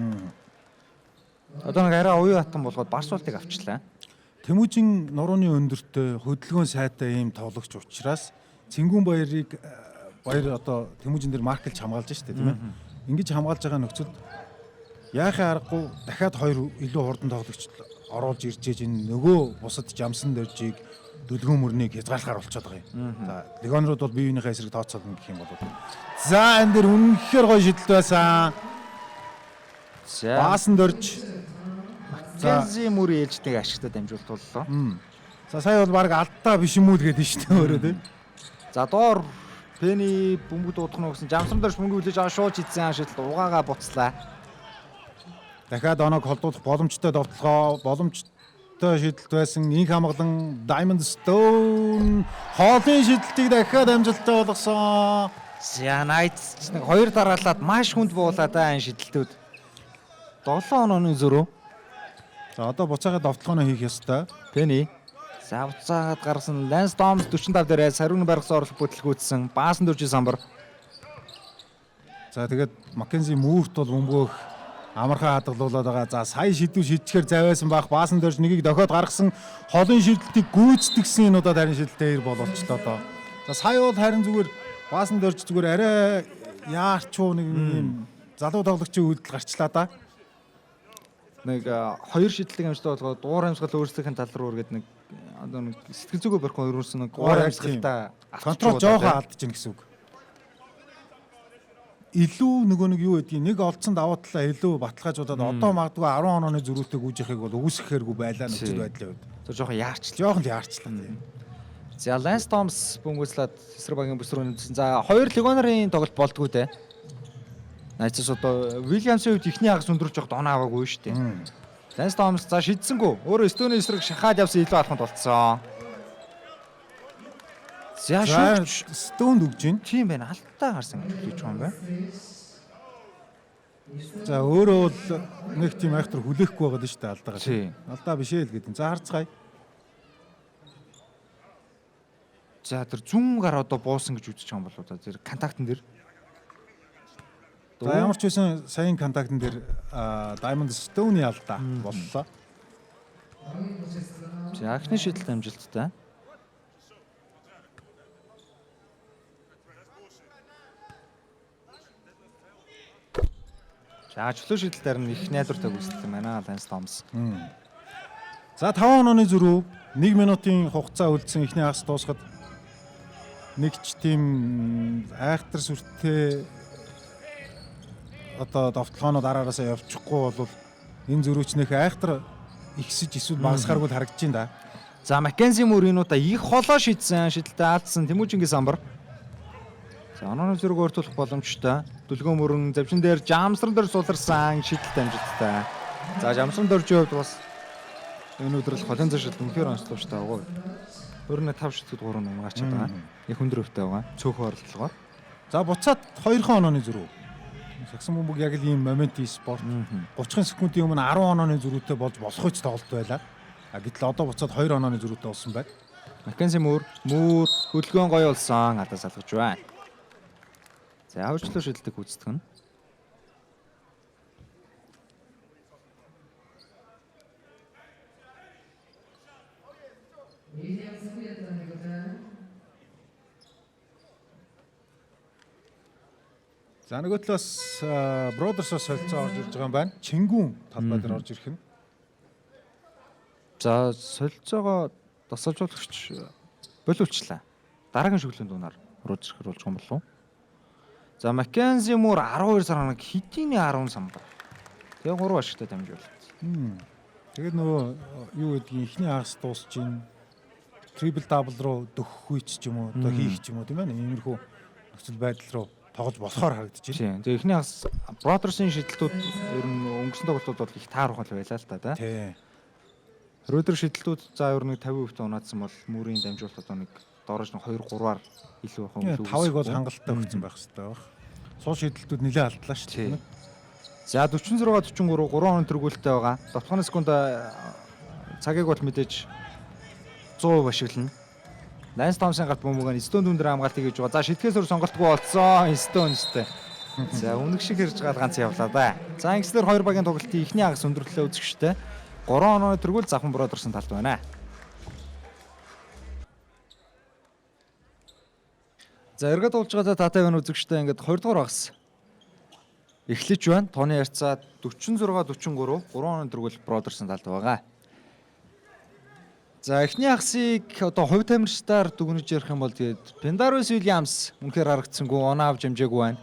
Одоо нэг арай уян хатан болгоод Барс болтыг авчлаа. Тэмүүжин нурууны өндөртэй хөдөлгөөн сайтай ийм тоглогч учраас Цингүүн баярыг баяр одоо Тэмүүжин дээр маркэлж хамгаалж штэ тийм ээ. Ингэж хамгаалж байгаа нөхцөлд яахын аргагүй дахиад хоёр илүү хурдан тоглогч оруулж ирж энэ нөгөө бусад жамсан дөржийг дүлгэн мөрнийг хязгаарлахаар болчиход байгаа юм. За легионерууд бол бие биенийхээ эсрэг тооцоолно гэх юм бол. За энэ дэр үнэхээр гоё шидэлт байсан. За Баасан дөрж Маккензи Мөр ээлжтэйг ашигтад дамжуулт боллоо. За сая бол баг алдаа биш юм уу гэдэг нь шүү дээ өөрөө тийм. За доор Пени бөмбөг дуудах нь гэсэн жамсан дөрж бөмбөг хүлээж аваа шууд хийсэн шидэлт угаагаа буцлаа. Дахиад оног холдуулах боломжтой довтлогоо боломжтой шидэлт байсан инх хамглан Diamond Stone хоолын шидэлтийг дахиад амжилттай болгосон. За Knights нэг хоёр дараалаад маш хүнд буулаад энэ шидэлтүүд 7 онооны зөрүү. За одоо буцаагаад довтлогоо хийх ёстой. Пени за буцаагаад гарсан Lance Thomas 45 дээрээ сариун баргасан орлого бүтлгүүцсэн Баасан дөржийн самбар. За тэгээд Маккензи Мүүрт бол бөмбөгөөх амархан хадгалуулаад байгаа. За сая шидүү шидчихэр завьяасан бах Баасан дөрж нэгийг дохиод гаргасан холын шидэлтийг гүйцэтгэсэн энэ удаад харин шидэлтэй 2 бол болчлоо доо. За сая бол харин зүгээр Баасан дөрж зүгээр арай яарчуу нэг юм залуу тоглогчийн үйлдэл гарчлаа да. Нэг хоёр шидлэг амжилттай болгоод дуур амьсгал өөрсдийнх нь тал руу үргээд нэг одоо нэг сэтгэл зүгөө барихгүй өрөөсөн нэг дуур амьсгалтай контрол жоохон алдаж гин гэсэн үг. Илүү нөгөө нэг юу гэдгийг нэг олдсон давуу талаа илүү баталгаажуулаад одоо магадгүй 10 онооны зөрүүтэй гүйжихийг бол үүсгэхээргүй байлаа нөхцөл байдлын үед. Тэр жоохон яарчлаа. Жоохон л яарчлаа тийм. За Lance Thomas бөмбөглөөд эсрэг багийн бүс рүү нэмсэн. За хоёр легионерын тоглолт болдгоо те. Найцс одоо Williams-ийн үед ихний хагас өндөрч явахд оноо аваагүй шүү дээ. Lance Thomas за шидсэнгүү. Өөрөө Stone эсрэг шахаад явсан илүү алханд болцсон. За шүүгч Stone дүгж гин. тийм байна. Алтаа гарсан гэж хэлж байгаа юм байна. За өөрөө бол нэг тийм айхтар хүлээхгүй байгаа шүү дээ алдаагаа. Тийм. Алдаа биш ээ л гэдэг. За харцгаая. За тэр зүүн гар одоо буусан гэж үзэж байгаа юм болоо да. Тэр контактн дээр. За ямар ч байсан саяын контактн дээр Diamond Stone-ы алдаа боллоо. За ахны шидэлт амжилттай. За чөлөө шидэлтээр нь их найдвартай гүйцэтгэл байна Lance Thomas. За 5 онооны зөрүү 1 минутын хугацаа үлдсэн эхний хагас дуусахад нэг ч тийм айхтар сүртэй одоо довтлооно дараараасаа явчихгүй бол энэ зөрүүчнийх айхтар ихсэж эсвэл багасгааргүй харагдаж байна да. За Маккензи Мөр энэ удаа их холоо шидсэн шидэлтэй алдсан Тэмүүжингийн самбар. За онооны зөрөг өөртөлөх боломжтой. Дүлгөө мөрөн завчин дээр жамсран дээр суларсан шидэлт амжилттай. За жамсран дөржийн хувьд бас энэ өдрөл холын зашилт үнэхээр онцлогчтой байгаа. Өөрнө 5 шидэлт 3 нумгаач байгаа. Их өндөр өвтэй байгаа. Цөөхөн орлогоо. За буцаад 2 онооны зөрүү. Сагсан бөмбөг яг л ийм момент спорт 30 секундын өмнө 10 онооны зөрүүтэй болж болохгүй ч тоглолт байлаа. Гэтэл одоо буцаад 2 онооны зөрүүтэй болсон байна. Маккензи Мөр хөдөлгөөн гоё болсон алдаа салгаж байна. За хөвчлөө шидэлтийг гүйцэтгэн. За нөгөө талаас Brothers-ос солилцоо орж ирж байгаа юм байна. Чингүүн талбай дээр орж ирэх нь. За солилцоогоо тасалжуулагч боловчлаа. Дараагийн шүглэн дуунаар руу зэрэг болж байгаа юм болов уу? За Маккензи Мөр 12 сар хоног хэдийний 10 самбар. Тэгээ 3 ашигтай дамжуулсан. Тэгээд нөгөө юу гэдгийг ихний хагас дуусч ин трипл дабл руу дөхөхгүй ч юм уу, одоо хийх ч юм уу тийм ээ. Иймэрхүү нөхцөл байдал руу тоглож болохоор харагдаж байна. Тийм. Тэгээ ихний хагас Brothers-ийн шидэлтүүд ер нь өнгөрсөн тоглолтууд бол их таарах байлаа л та. Тийм. Рөдер шидэлтүүд за ер нь 50% унаадсан бол Мөрийн дамжуулалт одоо нэг доорож нэг 2-3-аар илүү байх юм шүү. 5-ыг бол хангалттай өгсөн байх хэрэгтэй байх. Суул шидэлтүүд нэлээд алдлаа шүү дээ. За 46-43 3 хоног тэргүүлэлтэй байгаа. Дотгоны секунд цагийг бол мэдээж 100% ашиглана. Lance Thompson гарт бөмбөгөө Stone дүндэр хамгаалт хийж байгаа. За шитгэхээс өөр сонголтгүй болсон. Stone өстэй. За үнэг шиг хэрж гал ганц явлаа да. За ингэслэр хоёр багийн тоглолтын эхний хагас өндөрлөлөө үзэгчтэй. 3 оноо тэргүүл Завхан Бродерсын талд байна. За эргээд болж байгаа татай байна үзэгчтэй ингээд 2 дугаар хагас эхлэж байна. Тооны ярьцаа 46-43 3 оноо тэргүүл Бродерсын талд байгаа. За эхний хагасыг одоо хувь тамирчдаар дүгнэж ярих юм бол тэгээд Pendarvis Williams үнэхээр харагдсангүй оноо авч хэмжээгүй байна.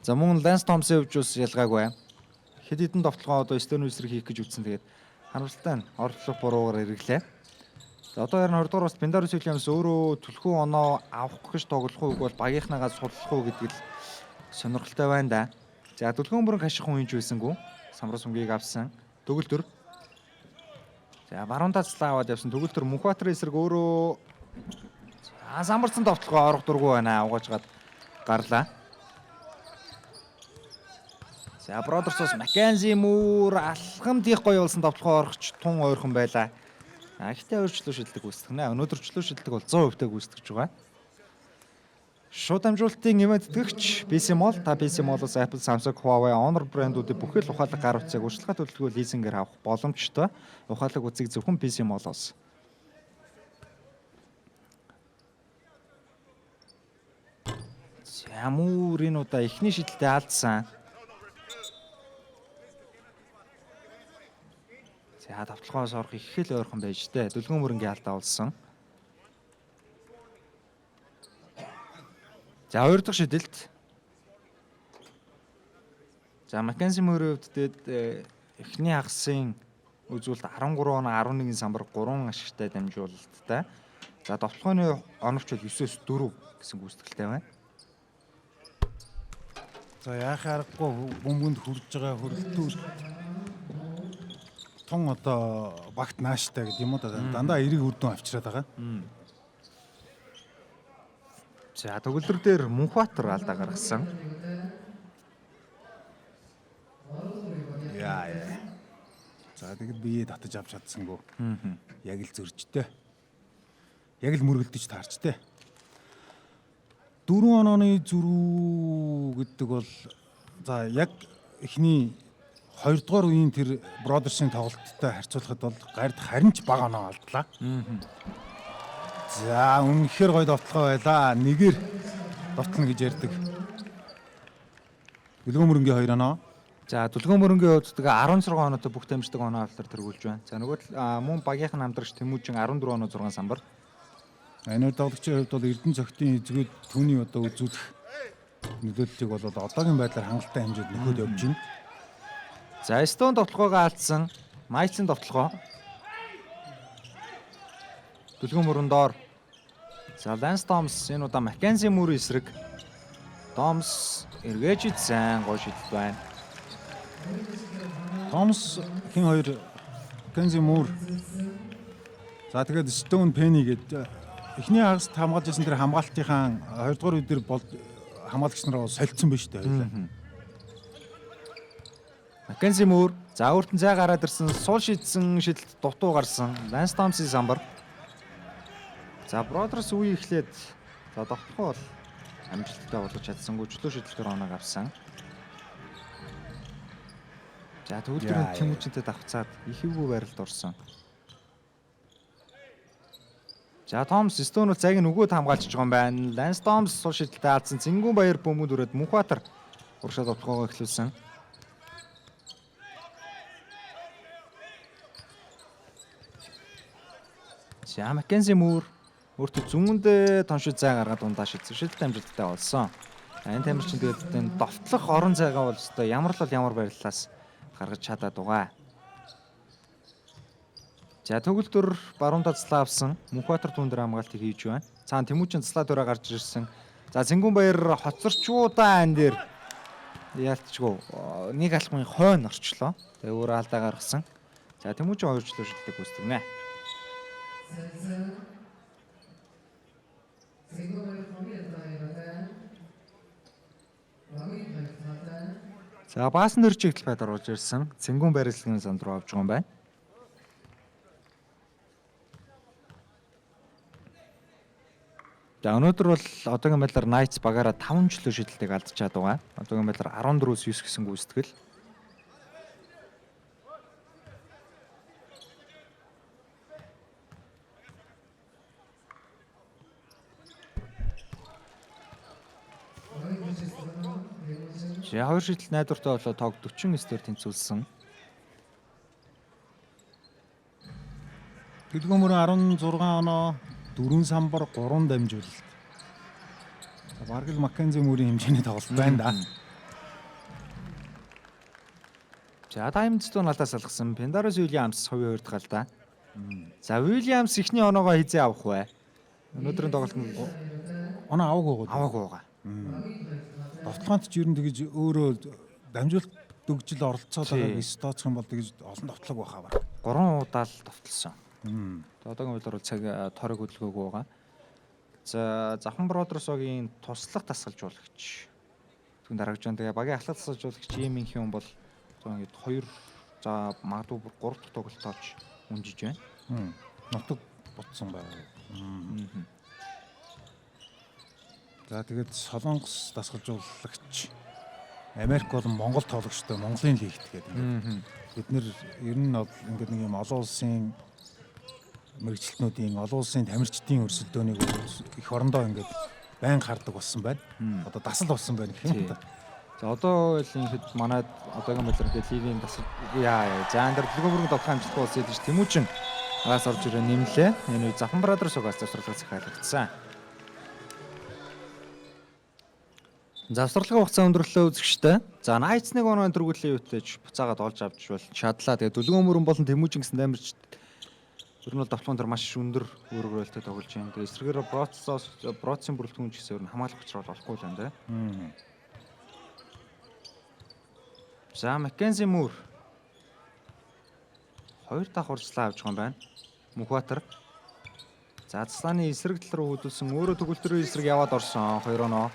За мөн Lance Thompson хувьд бас ялгаагүй байна. Хэд хэдэн товтлогоо одоо Stone үсрэг хийх гэж үтсэн тэгээд харамсалтай нь оролцох буруугаар эргэлээ. За одоо харин 20 дугаар бас Pendarvis Williams өөрөө түлхүү оноо авах гэж тоглох уу бол багийнхнаагаа судлах уу гэдэг л сонирхолтой байна да. За түлхүүн бүрэн хаших хүн хийж байсангүй. Самрас сүнгийг авсан. Төгөлдөр. За баруун тацлаа аваад явсан. Төгөлдөр Мөнхбаатарын эсрэг өөрөө самарсан товтлогоо орох дургүй байна. Угаажгаад гарлаа. За Бродерс Mackenzie Moore алхам тийх гоё болсон товтлогоо орохч тун ойрхон байлаа. Гэхдээ өөрчлөлт шийдлэг гүйцэтгэнэ. Өнөөдөрчлөө шийдлэг бол 100% гүйцэтгэж байгаа. Шууд амжуулалтын эмээддэгч BC Mall, та BC Mall-оос Apple, Samsung, Huawei, Honor брэндүүдийн бүхэл ухаалаг гар утсыг урьдчилгаа төлөвлөгөө лизингээр авах боломжтой. Ухаалаг утсыг зөвхөн BC Mall-оос. Ямуурын удаа эхний шийдэлтэд алдсан. За тавталгоос орох их л ойрхон байж тээ. Дүлгэн мөрөнгийн алдаа болсон. За хоёр дахь шийдэлт. За Mackenzie Moore-ийн хувьд эхний хагасын үзүүлэлт 13 оноо 11 самбар 3 ашигтай дамжуулалттай. За товтлогооны оновч бол 9-өөс 4 гэсэн гүйцэтгэлтэй байна. За яах аргагүй бөмбөнд хүрж байгаа хөрөлтүүд тун одоо багт нааштай гэдэг юм уу дандаа эрэг үрдэн авчираад байгаа. За төгөлдөр дээр Мөнхбаатар алдаа гаргасан. Яа. За тэгэд бие татаж авч чадсангүй. Яг л зөрчтэй. Яг л мөргөлдөж таарчтэй. 4 онооны зөрүү гэдэг бол за яг эхний 2 дугаар үеийн тэр Бродерсын тоглолттой харьцуулахад бол гард харин ч бага оноо алдлаа. За үнэхээр гоё довтлогоо байлаа. Нэгээр довтлно гэж ярьдаг. Дүлгэн мөрөнгийн 2 оноо. За Дүлгэн мөрөнгийн хувьд тэгээ 16 оноотой бүх тамирчдаг оноо автар тэргүүлж байна. За нөгөө мөн багийнхан хамтрагч Тэмүүжин 14 оноо 6 самбар. Энэ тоглогчийн хувьд бол Эрдэнэ цогтын эзгүүд түүний одоо үзүүлэх нөлөөллийг бол одоогийн байдлаар хангалттай хэмжээд нөхөд явж байна. За Stone довтлогоогоо алдсан. Майцын довтлогоо. Дүлгэн мөрөн доор. За Lance Thompson энэ удаа Mackenzie Moore эсрэг. Thompson эргэж идсэн гоё шийдэл байна. Thompson хин хоёр Mackenzie Moore. За тэгээд Stone Penny гэдэг эхний хагас хамгаалж ирсэн тэр хамгаалтынхаа 2 дугаар үедэр бол хамгаалагч нараа солилцсон байж тээ хоёлаа. Mackenzie Moore за өөртөө зай гараад ирсэн суул шийдсэн шийдэлт дутуу гарсан. Lance Thompson самбар. За Бродерс үе эхлээд за довтлохоо бол амжилттай болгож чадсангүй чөлөө шийдэлтээр оноог авсан. За төгөлдрийн Тэмүүжинтэй давхцаад ихэвгүй байралд орсон. За Thompson Stone бол зайг нөгөөд хамгаалж байгаа юм байна. Lance Thompson суул шийдэлтэд алдсан. Цингүүн баяр бөмбөд өрөөд Мөнхбаатар урагшаа довтлохоогоо эхлүүлсэн. За Mackenzie Moore өөртөө зүүндээ тоншид зай гаргаад дундаа шийдэлт амжилттай болсон. Энэ тамирчин тэгээд энэ довтлох орон зайгаа бол өстой ямар байрлалаас гаргаж чадаад байгаа. За төгөлдөр баруун тацлаа авсан. Мөнхбаатар түндэр хамгаалтыг хийж байна. Цаана Тэмүүжин цаслаа төрөө гарч ирсэн. За Цингүүн баяр хоцорчуудаа энэ дээр яалтчгүй нэг алхмын хойно орчлоо. Тэгээ өөрөө алдаа гаргасан. За Тэмүүжин хоёр жилийн шилдэг гүйцэтгэнэ. За баасан нэрчиг талбайд орж ирсэн. Цингүүн барилгын санд руу авч байгаа юм байна. За өнөөдөр бол одоогийн байдлаар Knights багаараа 5 жилийн шидэлтийг алдчихад байгаа. Одоогийн байдлаар 14-9 гэсэн гүйцэтгэл. За хоёр шидэлт найдвартай болоо тоог 49-ээр тэнцүүлсэн. Дэлгүүмөрөн 16 оноо 4 самбар 3 дамжуулалт. Бараг л Маккензи мөрийн хэмжээний тоглолт байна да. За Diamonds дуу надаас алгасан Pendarus Williams хувийн хоёрд галдаа. За Williams ихний оноогоо хизээ авах вэ? Өнөөдрийн тоглолтод Оноо аваагүй аваагүй байгаа. Довтлогонд ч ер нь тэгж өөрөө дамжуулалт дөгжил оролцоод байгааг стооцох юм бол тэгж олон довтлог байхаа баг. 3 удаа л довтлсон. Одоогийн байдлаар бол цаг торыг хөдөлгөөгүй байгаа. За Завхан Бродерсогийн туслах тасгалжуулагч. Тэгвэл дараагч тэгээ багийн ахлах тасгалжуулагч ийм их юм бол одоо ингэ 2 за магадгүй 3 дахь тоглолтооч үнжиж байна. Нутаг бутсан байна. За тэгээд Солонгос тасгалжуулагч Америк болон Монгол тоглогчтой Монголын лигт гэдэг. Бид нэр ер нь бол ингээд нэг юм олон улсын мэрэгчлэтнүүдийн олон улсын тамирчдын өрсөлдөөнийг их орондоо ингээд байн хардаг болсон байна. Одоо дасал болсон байна гэх юм да. За одоо л ихэд манайд одоогийн байдлаар ингээд лигийн дасал за энэ дэлгүүрийн тоглох амжилттай болсон гэж Тэмүүчин агаас орж ирээ нэмлээ. Энэ үе Завхан Бродерсоогоос завсралгаас захиалгдсан. Завсралгын хугацаа өндөрлөлөө үзэгчтэй. За Knights нэг оноо төргүүлээ юутэйч буцаагаад олж авч бол шадлаа. Тэгээ Дүлгөөнмөрөн болон Тэмүүчин гэсэн дамирч ер нь бол давтлагын дээр маш өндөр өөрөөрөлтөд тоглож байна. Тэгээ эсрэгээр Бродсын бүрэлдэхүүн ч гэсэн ер нь хамгаалах учрал болохгүй л байна. За Маккензи Мөр 2 дахь урьдчилан авч байгаа юм байна. Мөхбатар. За Заслааны эсрэг тал руу хөдөлсөн өөрөө төгөлтрөө эсрэг яваад орсон 2 оноо.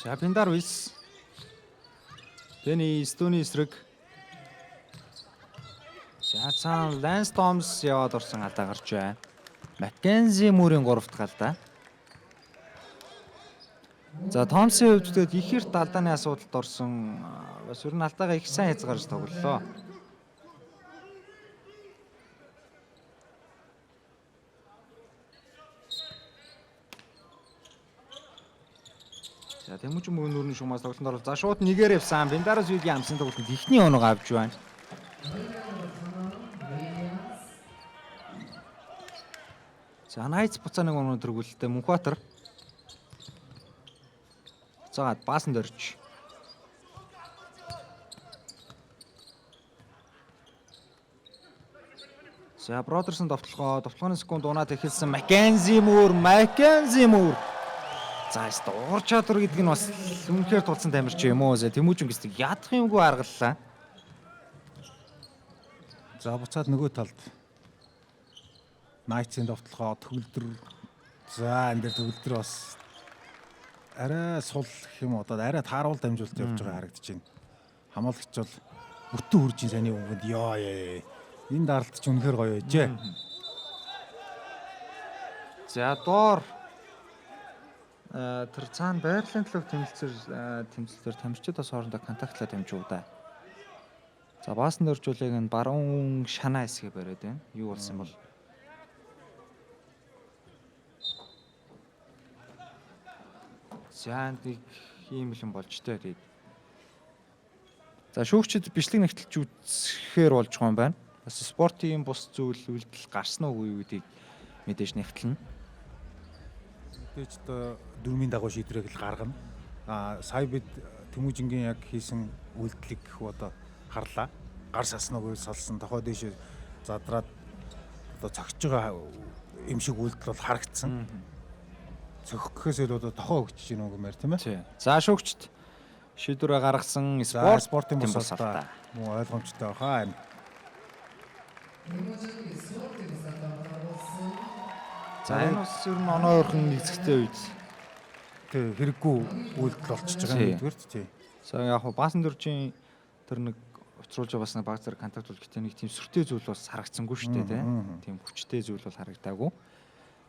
За Pendarus. Тэний Стуны эсрэг. За цаан Lance Thomas яваад орсон алдаа гарч байна. Маккензи Мөрийн 3 дахь алдаа. За Томсын хувьд тэгээд их хэрт алдааны асуудалд орсон бас ер нь алдаагаа их сайн хязгаарч тоглолоо. За Тэмүүчин мөрийн нүрийн шумаас тоглолтод орол. За шууд нэгээр явсан. Pendarus Williams-ын тоглолтод ихний оноог авч байна. За Knights буцааныг оноо төргүүлэлтэй Мөнхбатар. Буцаагаад баасан дөрж. За Бродерсон довтлогооны секунд унаад эхэлсэн Маккензи Мөр. За уур чадвар гэдэг нь бас үнэхээр тулсан тамирч юм уу? Тэмүүчин гэсдэг ядах юмгүй аргаллаа. За буцаад нөгөө талд Knights-ийн довтлогоо төгөлдөр. За энэ дээр төгөлдөр бас арай сул гэх юм одоо арай тааруул дамжуулалт явж байгаа харагдаж байна. Хамгаалагч бол өртөө үржин саний өнгөнд ёо. Энэ даралт ч үнэхээр гоё байжээ. За доор тэр цаана байгалийн төлөв тэмцэлээр тамирчид бас хоорондоо контактлаа дамжуулдаг. За баасан дөржүүлэг нь баруун шанаа хэсгээ бариад байна. Юу болсон бол за нэг ийм л юм болж тээ. Тэгээд за шүүгчид бичлэг нэгтэлж үзэхээр болж байгаа юм байна. Бас спортын бус зүйл үйлдэл гарсан уу гэдгийг мэдээж нэвтлэн. Мэдээж одоо дөрмийн дагуу шийдвэрийг л гаргана. Сая бид Тэмүүжингийн яг хийсэн үйлдэлийг одоо харлаа. Гар саснаг үйл салсан тохоо дэше задраад одоо цогч байгаа юм шиг үйлдэл бол харагдсан. Цогх гэхээс илүү одоо тохоо өгч чинь үг мээр тийм ээ. За шүүгчд шийдвэрээ гаргасан спортын бус алдаа муу ойлгомжтой баха. За энэ бас ер нь оноо өрхөн нэгцэгтэй үед тэг хэрэггүй үйлдэл болчихж байгаа юм нэгдүгээр тий. За яг хуу баасан дөржийн тэр нэг учруулж байгаа бас нэг баг зэрэг контакт бол гэтээ нэг тийм сүртэй зүйл бас харагдсангүй шүү дээ тийм хүчтэй зүйл бол харагдаагүй.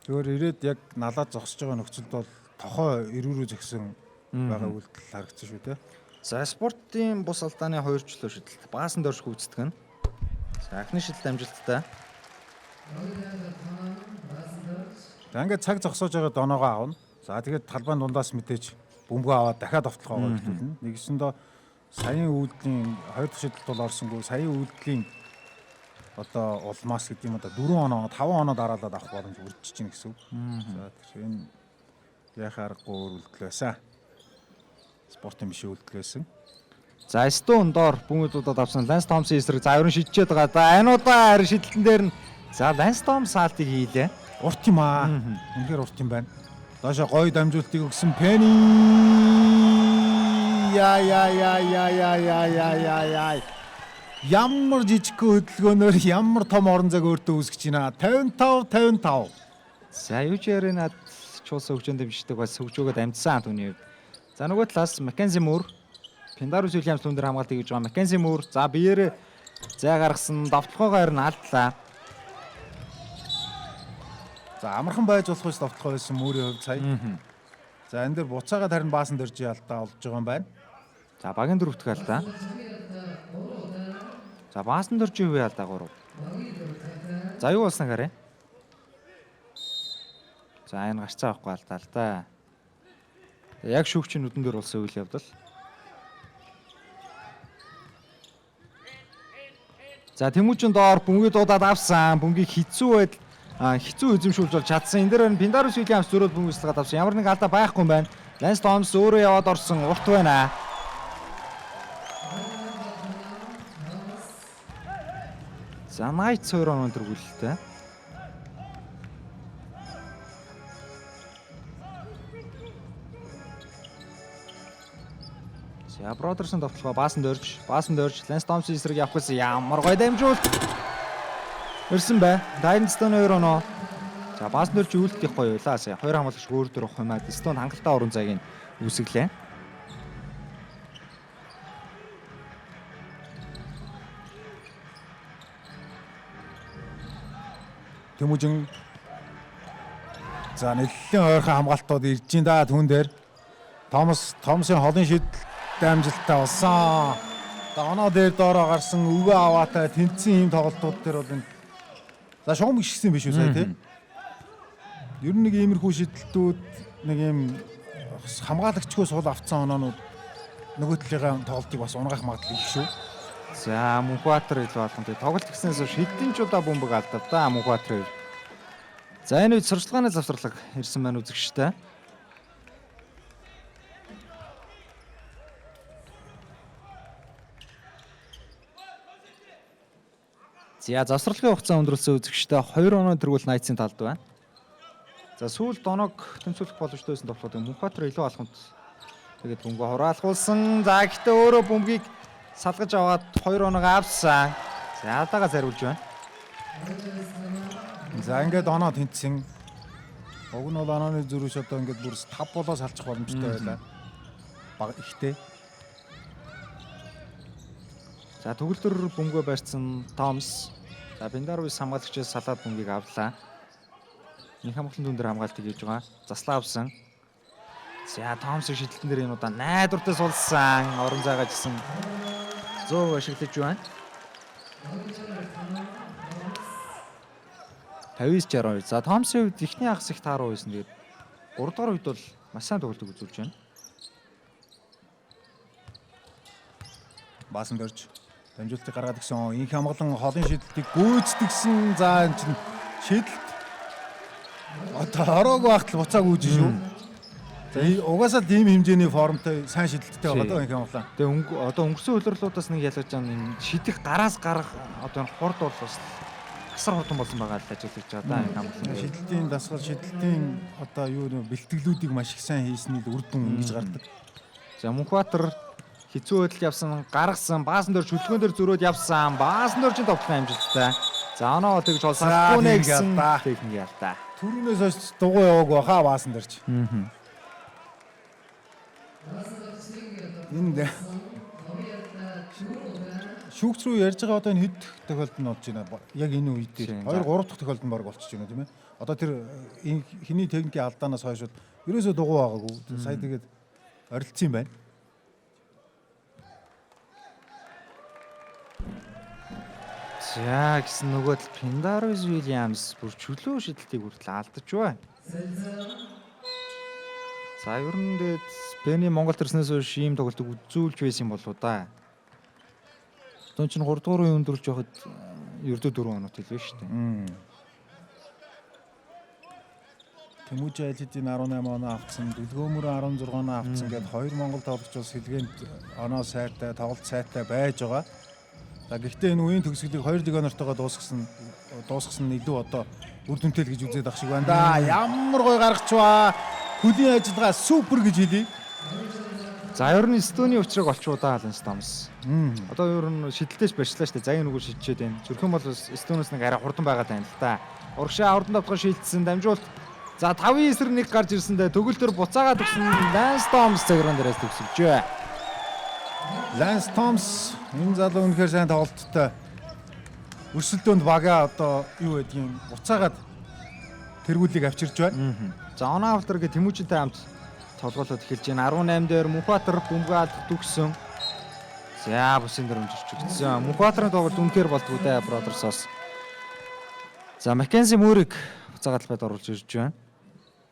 Зүгээр ирээд яг налаад зогсож байгаа нөхцөлд бол тохоо ирүүрүү зөксөн байгаа үйлдэл харагдсан шүү дээ. За спортын бус алдааны 2 чөлөө шидэлт баасан дөрж гүйцэтгэх нь. За анхны шидэлт амжилттай. За ингээд цаг зогсоож байгаа доноогоо аавна. За тэгээд талбайн дундаас мэдээж бөмбөгөө аваад дахиад автолгоогоо хэлүүлнэ. Нэгсэндээ саяын үйлдлийн 2 дахь шидэлт бол орсонгүй. Саяын үйлдлийн одоо улмаас гэдэг юм одоо 4 оноо 5 оноо дараалаад авах боломж үрдэж чинь гэсэн үг. За тэр энэ яхаа аргагүй үйлдэл байсан. Спортын биш үйлдэл байсан. За Стон доор бөмбөгүүдүүд авсан Ланс Томсын эсрэг за ерөн шидчихэд байгаа. За энэ удаа харин шидэлтэн дээр нь за Ланс Том саалтыг хийлээ. Урт юм аа. Үнэхээр урт юм байна. Доошо гоё дамжуултыг өгсөн Пенни. Яа. Ямар жижиг хөдөлгөөнөөр ямар том орон зайг өөртөө үүсгэж байна. 55. За юу ч яринад чуулсан хөгжөөнд дэмждэг бас хөгжөөгөөд амжсан түүний хувьд. За нөгөө талаас Маккензи Мур Пендарус Уильямс түн дээр хамгаалт хийж байгаа. Маккензи Мур за биеэрээ зай гаргасан давталгоогоо харин алдлаа. За амархан байж болох биш давталгаа байсан Мөрийн хувьд сая. За энэ дээр буцаагаад харин баасан дөржи алдаа олж байгаа юм байна. За багийн дөрөвт алдаа. За баасан дөржи үе алдаа 3. За юу болсон гэрэ? За энэ гарцаа авахгүй алдаа л да. Яг шүүгчийн нүдэн дээр болсон үйл явдал. За Тэмүүжин доор бөмбөгийг дуудаад авсан. Бөмбөгийг хэцүү эзэмшүүлж бол чадсан. Энэ дээр Пендарус Уильямс зөрөөд бөмбөгсөлгээд авсан. Ямар нэг алдаа байхгүй юм байна. Ланс Томс өөрөө яваад орсон. Урт байна. За Найт 2 оноо төргүүлэлтэй. За Бродерсон давталгаа баасан дөрж Ланс Томсын эсрэг явах гэсэн ямар гоё дамжуулт ирсэн бай. Дайнстон 2 оноо. За баасан дөрж үйлдэх гоё байлаа. Сая 2 хамгаалагч өөр дөр авах юмаа. Дистон хангалттай уран зайг нь үүсгэлээ. Тэмүүжин за нэлээд ойрхон хамгаалтууд ирж ин да түүн дээр. Томсын холын шидэл дамжилттай болсон. Оноо дээр доороо гарсан өвөө аваатай тэнцсэн юм тоглолтууд дээр бол энэ за шугам гიშгсэн биш үү сая тий. Ер нь нэг иймэрхүү шидэлтүүд нэг юм хамгаалагчгүй сул авцсан оноонууд нөгөө талын тоглолтыг бас унгаах магадлал их шүү. За Мөнхбаатар ил болгон тий тоглолт гиснээс хэдэн ч удаа бөмбөг алдав да Мөнхбаатар. За энэ үед сурчлагын завсарлага ирсэн байна үзэгчтэй. За завсралгын хугацаа өндөрлсөн үзэгчтэй 2 оноо тэргүүл Найтсын талд байна. За сүүлд оног тэмцүүлэх боломжтой байсан тоглолтод Мөнхбаатар илүү алхамд тэгээд бөмбөг хураалгуулсан. За гэхдээ өөрөө бөмбөгийг салгаж аваад 2 оног авсан. За алдаага зариулж байна. За ингээд оноо тэнцсэн. Уг нь бол онооны зөрүүш одоо ингээд бүр 5 болоос салчих боломжтой байлаа. Баг ихтэй. За төгөлдөр бөмбөгөө барьсан Томс. За Пендарус хамгаалагчаас салаад бөмбөгийг авлаа. Нэг хамгаалалтын дүн дээр хамгаалтыг хийж байгаа. Заслаа авсан. За Томсын шидэлтэн дээр энэ удаа найдвартай сулсан. Орон зайгаа жисэн. Зөө ашиглаж байна. 59-62. За Томсын хувьд эхний хагас их тааруу байсан. Тэгээд 3 дахь үед бол маш сайн тоглолтог үзүүлж байна. Баасан дөрж дамжуултыг гаргаад гисэн инх хамгаалан холын шидэлтийг гүйцэтгсэн. За энэ чинь шидэлт одоо ороогүй багтал буцааг үүж шүү. За угаасаа ийм хэмжээний формтой сайн шидэлттэй байгаа даа инх хамгаалан. Тэгээ одоо өнгөрсөн хөлөрлүүдээс нэг ялгаж байгаа юм шидэх гараас гарах одоо хурд бол бас асар хурдан болсон байгаа л ажиллаж байгаа даа инх хамгаалан. Шидэлтийн дасгал шидэлтийн одоо юу бэлтгэлүүдийг маш их сайн хийсний л үр дүн ингэж гардаг. За Мөнхбаатар хэцүү байдал явсан, гаргасан, баасан дөрж хөдөлгөөн дээр зөрөөд явсан. Баасан дөржин тоглох амжилттай. За оноо тэгж болсахгүй нэ гэсэн техник ялдаа. Түрүүнээс хойш дугуй яваагүй хаа баасан дөрж. Энд шүүгч рүү ярьж байгаа одоо энэ хэд тохиолдол нь болж байна? Яг энэ үед дээр 2 3 дахь тохиолдол нь баг болчихж байна тийм ээ. Одоо тэр хиний техникийн алдаанаас хойш ерөөсөө дугуй байгаагүй. Сая тэгээд орилцсон юм байна. За гэсэн нөгөө тал Pindarus Williams бүр чөлөө шидэлтийг хүртэл алдаж байна. За ер нь тэгээд Бэни Монгол төрснөөс хойш ийм тоглолтыг үзүүлж байсан болов уу да. Тон чинь 3 дугаар үеийн өндөрлж явахад ердөө 4 хоног хэлвэ шүү дээ. Тэмүүж айлдын 18 оноо авцсан, Дүлгөөмөр 16 оноо авцсан гэдээ 2 Монгол тоглогч бас хэлгээнд оноо сайтай, тоглолт сайтай байж байгаа. За гэхдээ энэ үеийн төгсгөлийг 2 лиг онортойгоо дуусгасан нь илүү одоо үр дүнтэй л гэж үзээд ах шиг байна да. Ямар гой гаргачваа. Хөлийн ажиллагаа супер гэж хэлье. За ер нь Эстоний учрыг олчуу да Lance Thomas. Одоо ер нь шидэлтэйч барьчлаа шүү дээ. Заяа нүгөр шидчихэд байна. Зүрхэн бол Эстониос нэг арай хурдан байгаа тань л да. Урагшаа хурдан давтгаа шилжсэн дамжуулт. За 5-9-1 гарч ирсэндээ төгөл төр буцаагаад өгсөн Lance Thomas цагаан дээрээс төгсөлжээ. Lance Thomas энэ залуу үнэхээр сайн тоглолттой. Өрсөлдөөнд бага одоо юу гэдгийг буцаагаад тэргүүлийг авчирч байна. За оноо автор гэх Тэмүүжинтэй хамт тоглолоод эхэлж байна. 18 дээр Мухбатар бөмбөг алдах төгссөн. За бусын дөрөмжөрч өгсөн. Мухбатрын тоглолт үнэхээр болдгоо дээ Бродерсоос. За Маккензи Мөрийг буцаагаад талбайд оруулж ирж байна.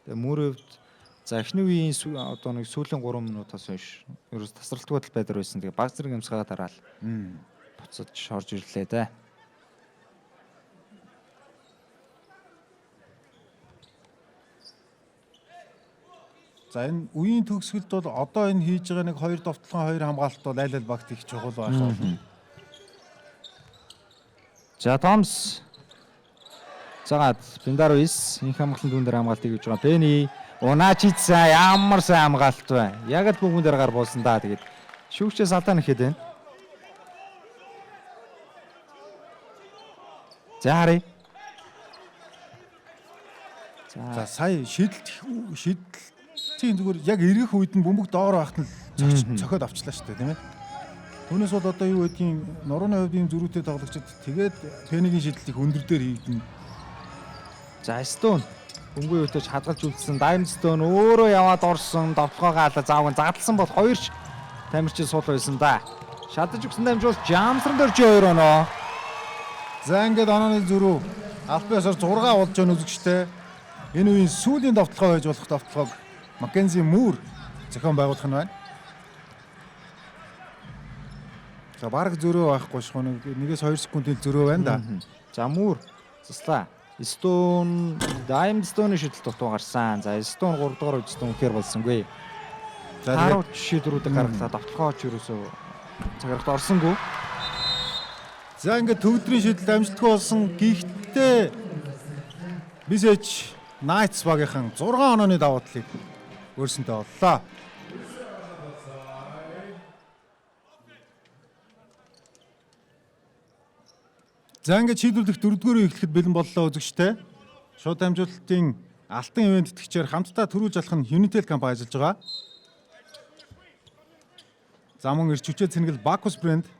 Тэгээ Мөрөвд за эхний үеийн одоо нэг сүүлийн 3 минутаас хойш ерөөс тасралтгүй талбай дээр байсан. Тэгээ баг зэрэг амсгаа дараал. Буцаж орж ирлээ дээ. За энэ үеийн төгсгөлд бол одоо энэ хийж байгаа нэг 2 довтлогон 2 хамгаалалт бол айл багт их чухал байх болно. За Томс цагаад Pindarus энэ хамгаалтын дүүн дээр хамгаалтыг хийж байгаа. Бэни Уначица ямар сайн хамгаалт вэ? Яг л бүгэн дээр гар болсон да. Тэгээд шүүгчээс алдаа нэхэд байна. За харъя. За сая шидэлтийн зүгээр яг эргэх үед нь бөмбөг доор байхад нь цохиод авчлаа шүү дээ тийм ээ. Түүнээс бол одоо юу гэдгийг нурууны хувьд ийм зөрүүтэй тоглогчид тэгээд Пенигийн шидэлтийг өндөр дээр хийгдэн. За Stone бөмбөгийн үтэж хадгалж үлдсэн Diamond Stone өөрөө яваад орсон довтлогоогоо алаа зааван задлсан бол хоёрч тамирчин суул байсан да. Шадаж өгсөн дамжуул Jamsрын дөрж 2 оноо. За ингээд онооны зөрүү албаасаар 6 болж байгаа үзэгчтэй. Энэ үеийн сүүлийн довтлогоо байж болох довтлогоог Маккензи Мөр зохион байгуулах нь байна. За баг зөрөө байхгүй шхоо нэгээс 2 секундын зөрөө байна да. За Мөр заслаа. Stone Diamond Stone шидэлт дутуу гарсан. За Stone 3 дугаар үед Stone үнэхээр болсонгүй. За харуу шийдвэрүүдийг гаргалаа довтлогооч ерөөсөө цагаарт орсонгүй. За ингээд төгдрийн шидэлт амжилтгүй болсон. Гэхдээ Бисэж Knights багийнхан 6 онооны давуу талыг өөрсөндөө оллоо. За ингээд шийдвэрлэх 4-р эхлэхэд бэлэн боллоо үзэгчтэй. Шууд дамжуулалтын алтан ивент тэтгэгчээр хамтдаа төрүүлж алах нь Unitel компани ажиллаж байгаа. За мөн ирч хүчээ цэнгэл Bacchus брэнд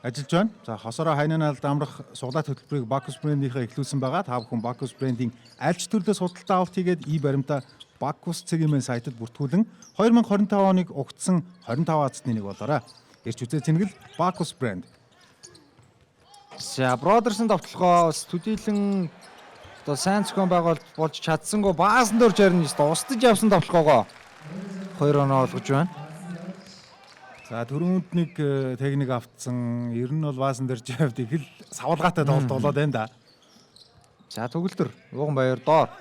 ажиллаж байна. За хосороо хайнаанаад амрах суглаат хөтөлбөрийг Bacchus брэндийнхээ эхлүүлсэн байгаа. Та бүхэн Bacchus брэндийн аль ч төрлөөс худалдаа авалт хийгээд баримтаа Bacchus цэгийн сайтад бүртгүүлэн 2025 оныг угтсан 25 азтны нэг болоорой. Ирч хүчээ цэнгэл Bacchus брэнд. За Бродерсын довтлогоо төдийлөн одоо сайн зохион байгуулалт болж чадсангүй баасан дөрж харин устдаж явсан довтлогоогоо 2 оноо олгож байна. За түрүүнд нэг техник автсан. Ер нь бол баасан дөрж явд их л савлгаатай тоглолт болоод байна да. За төгөлдөр Ууганбаяр доор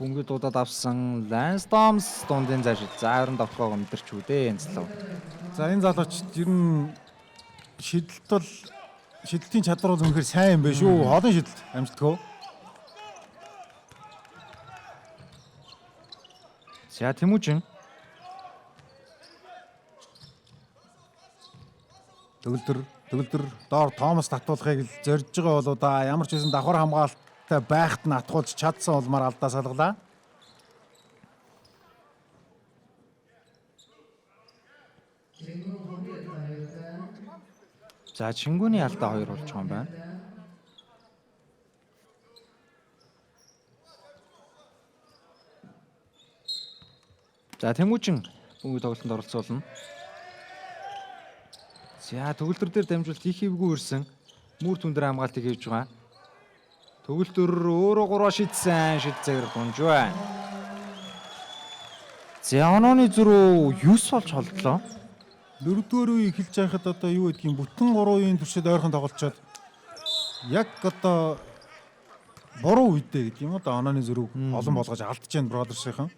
бөмбөг дуудаад авсан Lance Thomas дундын заашил. За 20 довтлогоогоо мэдэрч үү энэ залуу. За энэ залууч ер нь шидэлтийн чадвар бол үнэхээр сайн юм байна шүү. Хоолын шидэлт амжилтгүй. За Тэмүүжин төгөлдөр доор Томас татуулахыг л зорж байгаа болоо да. Ямар ч байсан давхар хамгаалттай байхад нь атгуулж чадсан улмаар алдаа салглаа. За Чингүний алдаа 2 болж байгаа юм байна. За Тэмүүжин бөмбөг тоглолтод оролцуулна. За төгөлдөр дээр дамжуулт их хөвгүү ирсэн. Мөр түндэр хамгаалтыг хийж байгаа. Төгөлдөр өөрөө 3 шидсэн. Шидцээр тунж байна. За онооны зөрүү 9 болж холдлоо. 4-р үе эхэлж байхад одоо юу гэдгийг бүтэн 3 үеийн туршид ойрхон тоглолцоод яг одоо буруу үедээ гэдэг юм. Одоо онооны зөрүүг олон болгож алдаж байна Бродерсийнхан.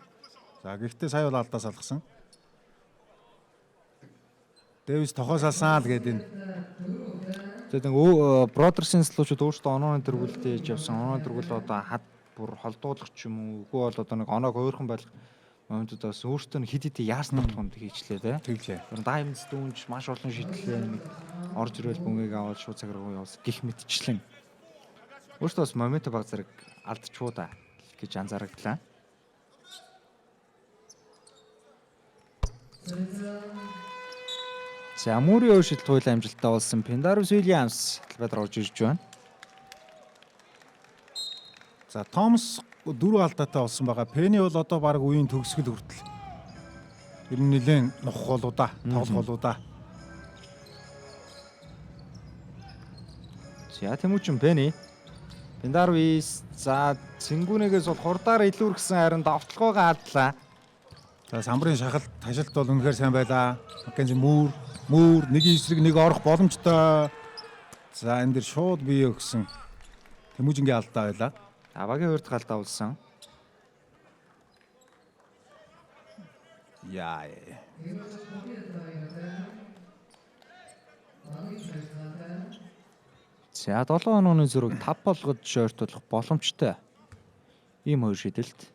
За гэхдээ сая бол алдаа салгасан. Дэвис тохоо салсан л гэдэг энэ. Тэгээд Бродерсын слуучууд өөрсдөө онооны тэргүүлтэй хийж явсан. Онооны тэргүүл одоо хад бүр холдуулах ч юм уу. Үгүй бол одоо нэг оноог ойрхон байлгах моментудаас өөртөө хэд хэдий яарсан тоглоомд хийчлээ те. Тэглээ. Даймс дүүнч маш олон шийдлээ нэг орж ирэл бөмбөгийг аваад шууд цаг руу явуулсан гих мэтчлэн. Өөртөө бас момент баг зэрэг алдчихуу да гэж анзаарагдлаа. За Мөрийн өвшил туйлын амжилттай болсон Пендарус Уильямс талбайд орж ирж байна. За Томс 4 алдаатай болсон байгаа. Пенни бол одоо баг үеийн төгсгөл хүртэл. Ер нь нэлээд нухах болоо да. Тоглох болоо да. За Тэмүүжин Пенни. Пендарус за Цингүнээс бол хурдаар илүүргсэн харин давталгаагаа хадлаа. За самбарын шахалт ташалт бол үнэхээр сайн байлаа. Маккензи мөр нэг эсрэг нэг орох боломжтой. За энэ дэр шууд бие өгсөн. Тэмүүжингийн алдаа байлаа. Авагийн урд галдаа болсон. Яа. За 7 онооны зөрүүг 5 болгож шойртуулах боломжтой. Ийм хоёр шийдэлт.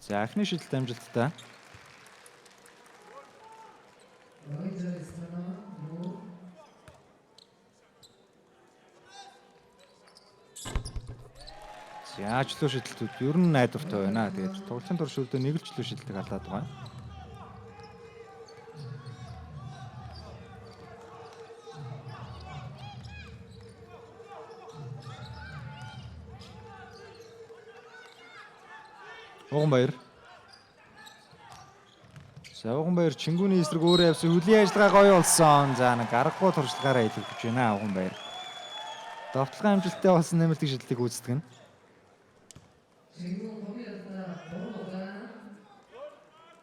За эхний шийдэлт амжилттай. За чөлөө шийдэлтүүд ер нь найдвартай байна. Тэгээд тоглолтын туршилтад нэг л чөлөө шийдэлтийг алдаад байгаа. Уганбаяр. За Уганбаяр Чингүний эсрэг өөрөө явсан хөлийн ажиллагаа гоё болсон. За нэг аргагүй туршлагаараа илэрхийлж байна Уганбаяр. Давталгаа амжилттай болсон нэмэлтийн шийдлийг гүйцэтгэв.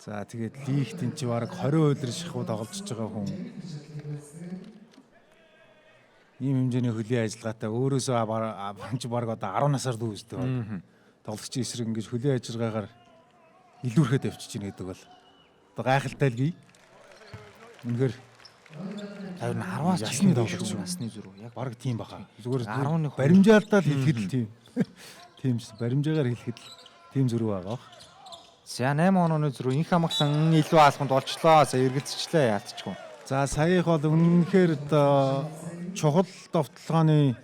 За тэгээд Лихтэн чи баг 20 өдөр шахуу тоглож байгаа хүн. Ийм хэмжээний хөлийн ажиллагаатай өөрөөсөө чи баг одоо 10 насаар дүүстэй баг. Тоглогчийн эсрэг ингэж хөлийн ажиллагаагаар илүүрхэд авчиж ийн гэдэг бол одоо гайхалтай л гээ. Үнэхээр харин 10-аас ясны тоглож тоглогч насны зөрүү яг баг тийм баха. Зүгээр 11 баримжаалдаа л хэлэхэд л тийм. Тийм ч баримжаагаар хэлэхэд л тийм зөрүү байгаа. За 8 онооны зөрүү инх хамглан илүү алхамд болчлоо. За эргэлзчихлээ яалтчгүй. За саяых бол үнэхээр одоо чухал довтлооны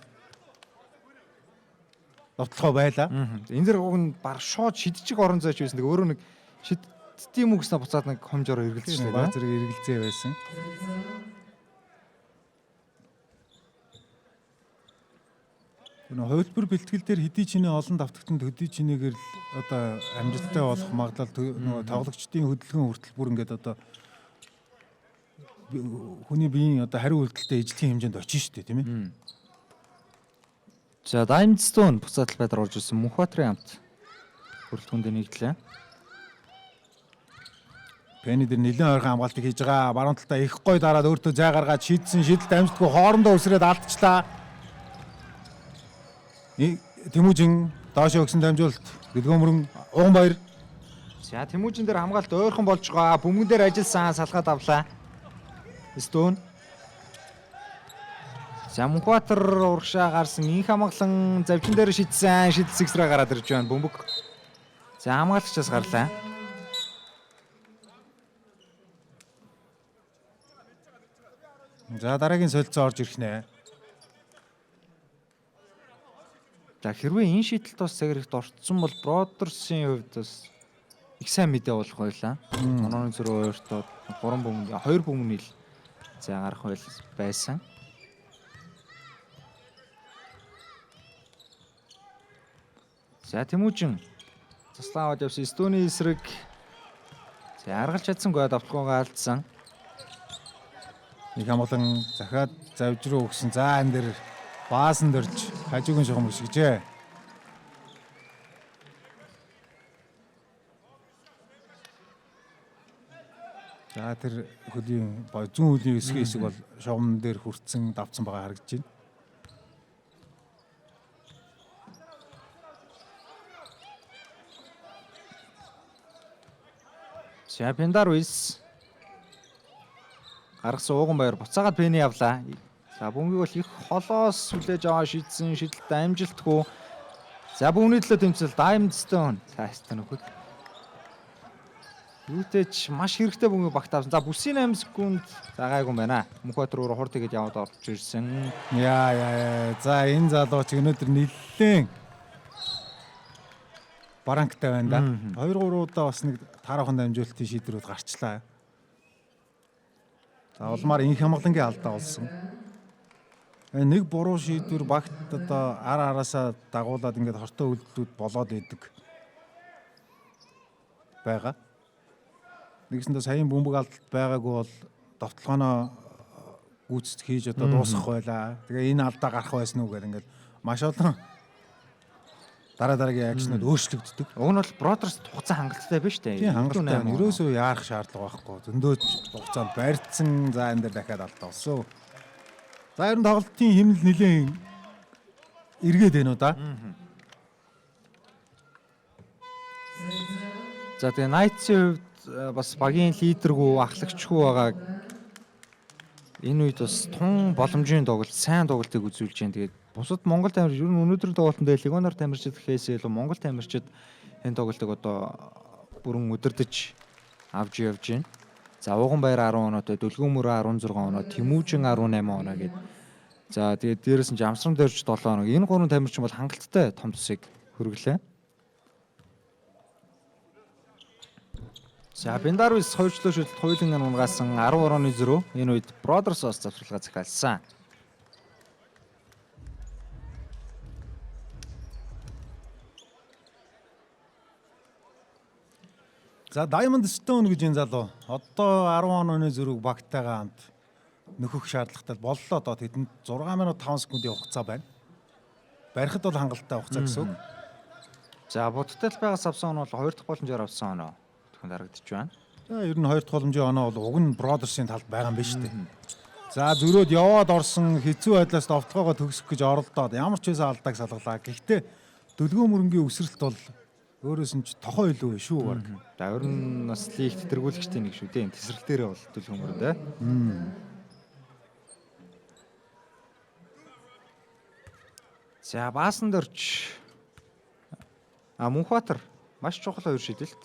довтлоо байлаа. Энэ зэрэг уг нь баг шууд шидчих орон зайч байсан. Тэгээ өөрөө нэг шидтийн мөнгснээ буцаад нэг хомжороо эргэлзчихлээ. Баг зэрэг эргэлзээ байсан. Энэ хувилбар бэлтгэл дээр хэдий чиний олон давтагтанд хөдий чинийгээр л одоо амжилттай болох магадлал нөгөө тоглогчдын хөдөлгөөн хүртэл бүр ингээд одоо хүний биеийн одоо хариу үйлдэлтэй ижлэгийн хэмжээнд очиж штэ тийм ээ. За Даймдстоун буцаад талбайд орж ирсэн Мөнхбаатарын хамт бүрэлдэхүүнд нэгдлээ. Пенни дээр нэлээд ойрхон хамгаалтыг хийж байгаа. Баруун талдаа их гой дараад өөртөө зай гаргаад шийдсэн шийдэлт амжилтгүй хоорондоо өсрээд алдчихлаа. Тэмүүжин доошоо өгсөн дамжуулалт Дэлгөмөрөн Уганбаяр. За Тэмүүжин дээр хамгаалт ойрхон болж байгаа. Бөмбөгөн дээр ажилласан салгаад авлаа. Стоун. За Мөнхбаатар урагшаа гарсан инх хамглан завчин дээр шидсэн шидэл сэгсрээ гараад ирж байна. Бөмбөг. За хамгаалагчаас гарлаа. За дараагийн солилцоо орж ирэх нэ. За хэрвээ энэ шийдэлт бас цаг хэрэгт орцсон бол Бродерсын хувьд бас их сайн мэдээ болох байлаа. Онооны зөрөө ойртоод 3 бөмбөг 2 бөмбөг л за гарах байсан. За Тэмүүжин заслаад явсан Эстоний эсрэг за аргалж чадсангүй давталгаагаа алдсан. Их амгалан захаад завж руу өгсөн. За энэ дэр баасан дөрж хажуугийн шугам өсгөжээ. За тэр хөлийн зүүн хөлийн эсгийн хэсэг бол шугам дээр хүрцэн давцсан байгаа харагдаж байна. За Пендаруис гаргасан ууган баяр буцаагаад Пэни авлаа. За бөмбөгийг бол их холоос хүлээж аваа шийдсэн шийдэлт амжилтгүй. За бөмбөний төлөө тэмцэл Diamond Stone. Цааштай нөхөд. Юутэйч маш хэрэгтэй бөмбөгийг багт авсан. За бүсийн 8 секунд загаагүй юм байна. Мөнхбаатар руу хурд тэгээд яваад орж ирсэн. Яа. За энэ залууч өнөөдөр нэлээд баранктай байна да. 2-3 удаа бас нэг таарахын дамжуулалтын шийдвэрүүд гарчлаа. За улмаар инх хамгаалангийн алдаа болсон. Нэг буруу шийдвэр багт одоо араасаа дагуулад ингээд хортой үйлдэлүүд болоод идэг байгаа. Нэгсэндээ саяын бөмбөг алдалт байгаагүй бол довтлогооноо гүйцэд хийж одоо дуусгах байлаа. Тэгээ энэ алдаа гарах байсан уу гэдэг ингээд маш олон дараагийн акшнууд өөрчлөгддөг. Уг нь бол Бродерс хугацаа хангалттай байна шүү дээ. Тийм хангалттай байна. Ерөөсөө яарах шаардлага байхгүй. Зөндөө хугацаанд барьцсан за энэ дээр дахиад алдаа болсон. За ер нь тоглолтын хэмнэл нэлээд эргээд байна уу да? За тэгээ Knights-ийн хувьд бас багийн лидергүй ахлагчгүй байгаа. Энэ үед бас тун боломжийн тоглолт, сайн тоглолтыг үзүүлж байна. Тэгээд бусад Монгол тамирч ер нь өнөөдрийн тоглолтод Легонор тамирчид гэхээс илүү Монгол тамирчид энэ тоглолтыг одоо бүрэн удирдах авч явж байна. За Ууган баяр 10 оноотой, Дөлгөөн мөрөө 16 оноо, Тэмүүжин 18 оноо гээд. За тэгээд дээрээс нь Жамсран дөрж 7 оноо. Энэ гурван тамирчин бол хангалттай том тусыг хөрглөө. За Пендаруис хойчлоо шүлт хуйлан унгаасан 10-0. Энэ үед Бродерс-оос завсралгаа захиалсан. За Diamond Stone гэж энэ залуу одоо 10 онооны зөрүүг багтайгаа хамт нөхөх шаардлагатай боллоо доо тэдэнд 6 минут 5 секундын хугацаа байна. Барихад бол хангалттай хугацаа гэсэн үг. За будтай байгаас авсан оноо бол 2 дахь боломжоор авсан оноо түүхэнд харагдаж байна. За ер нь 2 дахь боломжийн оноо бол уг нь Brother's-ийн талд байгаа юм байна шүү дээ. За зөрөөд яваад орсон хэцүү байдлаас довтлогоогоо төгсөх гэж оролдоод ямар ч байсан алдааг салгалаа. Гэхдээ Дөлгөөн мөрөнгийн өсрэлт бол өөрөөс нь ч тохоо илүү шүү баг. За ер нь бас лиг тэтэргүүлэгчтэй нэг шүү дээ. Тесрэл дээрээ бол Дөлгөөн мөрөн дээ. За Баасан дөрч Мөнхбаатар маш чухал 2 шидэлт.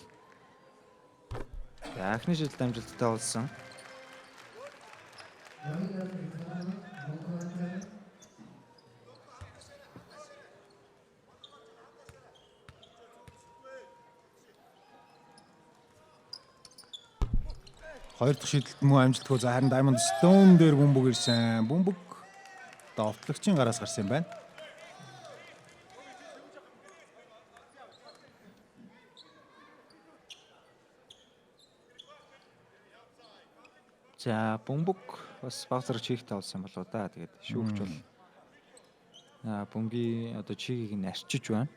За анхны шидэлт амжилттай болсон. Хоёр дахь шийдэлт мөн амжилтгүй. За харин Diamond Stone дээр бөмбөг ирсэн. Бөмбөг довтлогчийн гараас гарсан юм байна. За бөмбөг бас баг зэрэг чигтэй болсон болоо да. Тэгээд шүүгч бол бөмбөгийн одоо чигийг нь арчиж байна.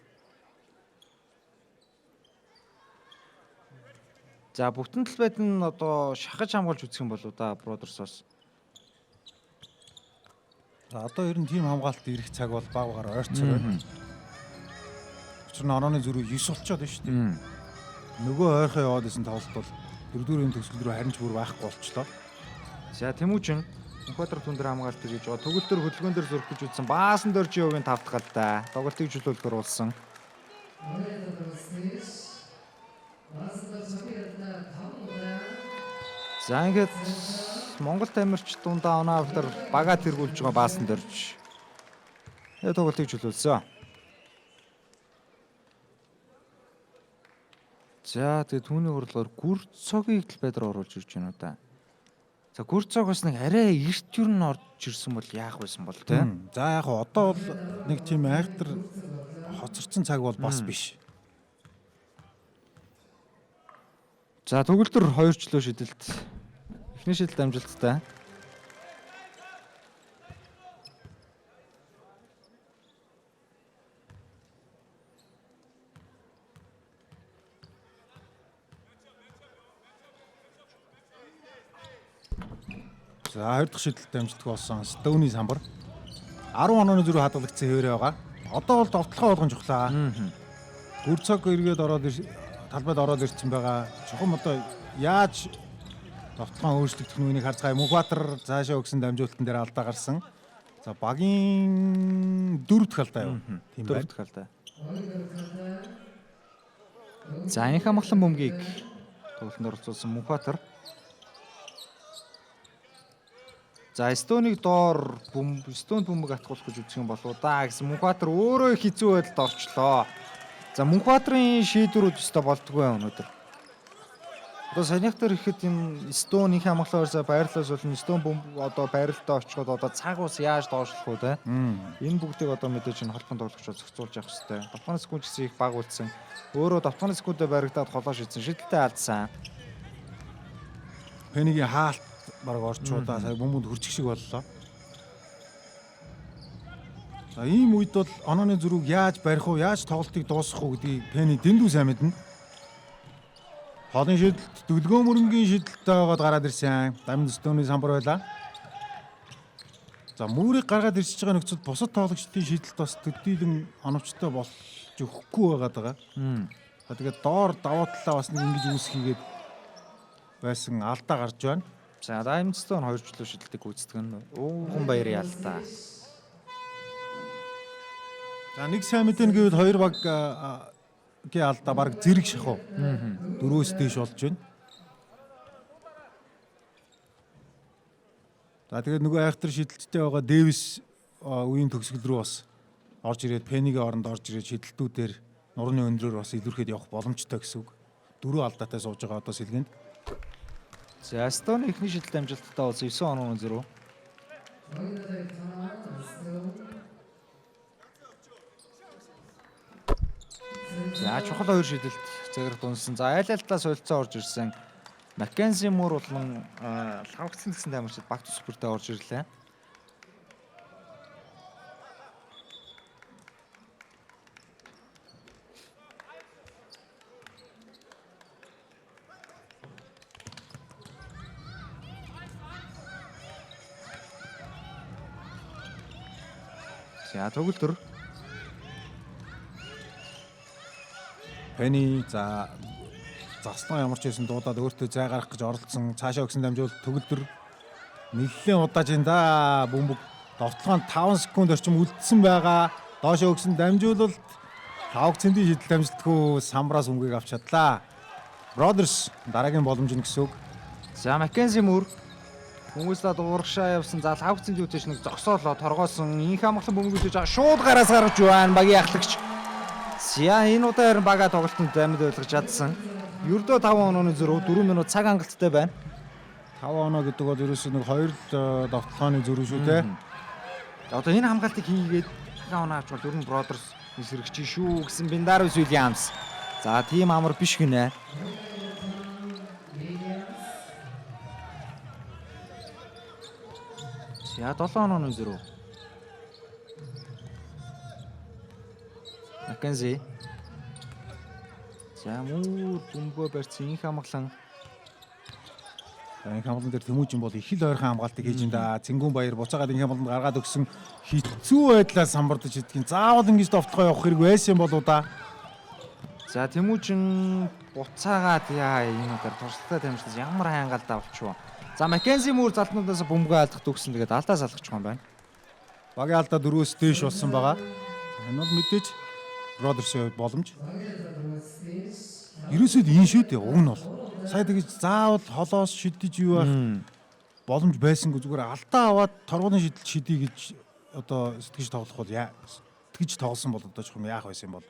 За бүтэн талбайд нь одоо шахаж хамгаалж үзэх юм болоо да Бродерс-оос. За одоо ер нь тим хамгаалалт ирэх цаг бол багаар ойрцоо байна. Учир нь онооны зөрүү 9 болчиход байна шүү дээ. Нөгөө ойрхон яваад исэн тоглолт бол 4-4-ийн төгсгөл рүү харин ч бүр байхгүй болчлоо. За Тэмүүжин Мөнхбаатар түндэр хамгаалт гэж байгаа. Төгөл төр хөдөлгөөн дээр зөрөх гэж үзсэн. Баасан дөржийн хувийн 5 дахь алдаа. Тоглолтыг чөлөөлөхөр болсон. За ингээд Монгол тамирч дундаа оноо автар бага тэргүүлж байгаа Баасан дөрж. Тоглолтыг чөлөөлсөн. За тэгээ түүний хурлаар гүр цогийг л байдраа оруулж ирж байна уу да. За гүр цог бас нэг арай эрт юу н орж ирсэн бол яах байсан бол те. За яг одоо бол нэг тийм айхтар хоцорсон цаг бол бас биш. За төгөлдөр 2 чөлөө шидэлт. Эхний шидэлт амжилттай. За 2 дахь шидэлт амжилттай болсон Стоуны самбар 10 онооны зүрх хадгалагдсан хэвээрээ байгаа. Одоо бол довтлохоо болгон жухлаа. Гүр цог эргээд ороод талбайд ороод ирсэн байгаа. Чухам одоо яаж довтлохоо өөрчлөгдөх нүунийг харж байгаа. Мөнхбаатар цаашаа өгсөн дамжуулалтан дээр алдаа гарсан. За багийн 4 дахь алдаа юу? Тийм байна. 4 дахь алдаа. За энэ хамглан бөмбөгийг тоглолтод оролцуулсан Мөнхбаатар. За Стоныг доор Стон бөмбөг атгуулах гэж үзэх юм болоо да гэсэн Мөнхбаатар өөрөө хизүү байдалд орчлоо. За Мөнхбаатарын шийдвэрүүд өстой болдгоо өнөөдөр. Одоо санийхтар ихэд энэ Стоныг хамгаалаасаа байрлалаас болон Стон бөмбөг одоо байралтаа очиход одоо цаг ус яаж доошлох вэ те? Энэ бүгдийг одоо мэдээж энэ холбоон тоглогч зохицуулж явах хэрэгтэй. Давтгааны секунд гэсэн их баг үлдсэн. Өөрөө давтгааны секундэд баригдаад холоо шийдсэн. Шидэлтэй алдсан. Пенигийн хаалт бараг орчуудаа сая бөмбөнд хурчих шиг боллоо. За ийм үед бол онооны зүрхийг яаж барих уу, яаж тоглолтыг дуусгах уу гэдгийг Пени дэндүү сайн мэднэ. Хоолны шидэлт, дөлгөө мөрөнгийн шидэлттэй байгаад гараад ирсэн. Дамд Стоуны самбар байлаа. За мөрийг гаргаад ирсэж байгаа нөхцөлд бусад тоглогчдын шидэлт бас төдийлөн оновчтой болж өгөхгүй байгаад байгаа. За тэгээд доор давуу талаа бас нэг ингэж үүсхийгээд байсан алдаа гарч байна. За Diamond Stone 2 чөлөө шидэлтийг гүйцэтгэх нь ууган баярын алдаа. За нэг сайн мэдэн гэвэл 2 баг гээ алдаа баг зэрэг шахав. 4-өөс дээш болж байна. За тэгээд нөгөө айхтар шидэлттэй байгаа Дэвис үеийн төгсгөл рүү бас орж ирээд Пенигийн оронд орж ирээд шидэлтүүдээр нурны өндрөөр бас илүүрхэд явах боломжтой гэсэн үг. 4 алдаатай сууж байгаа одоо сэлгэнд. За Stone ихний шидэлт амжилттай болсон 9 онооны зэрэг. За чухал 2 шидэлт цаграх дунсан. За айл-айлтаа солилцоо орж ирсэн. Маккензи Мур болон лавгцсан гэсэн тамирчид баг төсвөртэй орж ирлээ. За төгөлдөр Пени за заслан ямар ч байсан дуудаад өөртөө зай гарах гэж оролцсон. Цаашаа өгсөн дамжуулалт төгөлдөр нэлээд удааж энэ да бөмбөг довтлоонд 5 секунд орчим үлдсэн байгаа. Доошоо өгсөн дамжуулалт лавгцэндийн шидэлт амжилтгүй самбраас өмгийг авч чадлаа. Brothers дараагийн боломж нь гэсэн үг. За Маккензи Мур хүмүүсээ дуурагшаа явсан. За лавгцэнд үтэж нэг зогсоолоо торгоосон. Инх амглан бөмбөг үтэж шууд гараас гарч байна. Багийн ахлагч. За энэ удаа харин бага тоглолтод амьд ойлгож чадсан. Ердөө 5 онооны зөрүү 4 минут цаг хангалттай байна. 5 оноо гэдэг бол ерөөсөө нэг 2 довтлооны зөрүү шүү те. Одоо энэ хамгаалтыг хийгээд дахин оноо авч бол ер нь Brothers эсрэгч шүү гэсэн Бендарус Уильямс. За тийм амар биш гинэ. За 7 онооны зөрүү. Маккензи. За муу бөмбөө барьсан инх амглан. Инх амглан дээр Тэмүүжин бол их л ойрхон хамгаалтыг хийж энэ да. Цэнгүүн баяр буцаагаад инх амгланд гаргаад өгсөн хэцүү байдлаар самбардаж идэх. Заавал ингэж довтлогоо явах хэрэг байсан юм болоо да. За Тэмүүжин буцаагаад яа энэ удаар туршлагатай тамирчдаас ямар хангаалдаа болчихвоо. За Маккензи Мур залтнуудаас бөмбөгөө алдах төгсөн. Тэгээд алдаа салгачих юм байна. Багийн алдаа 4-өөс дээш болсон байгаа. Энэ бол мэдээж Brothers-ийн хувьд боломж. Ерөөсөө энэ шүү дээ. Уг нь бол сая тэгж заавал холоос шидэж юу байх боломж байсангүй зүгээр алдаа аваад торгууны шидэл шидий гэж одоо сэтгэж тоглох бол сэтгэж тоглосон бол одоо ч юм яах байсан юм бол.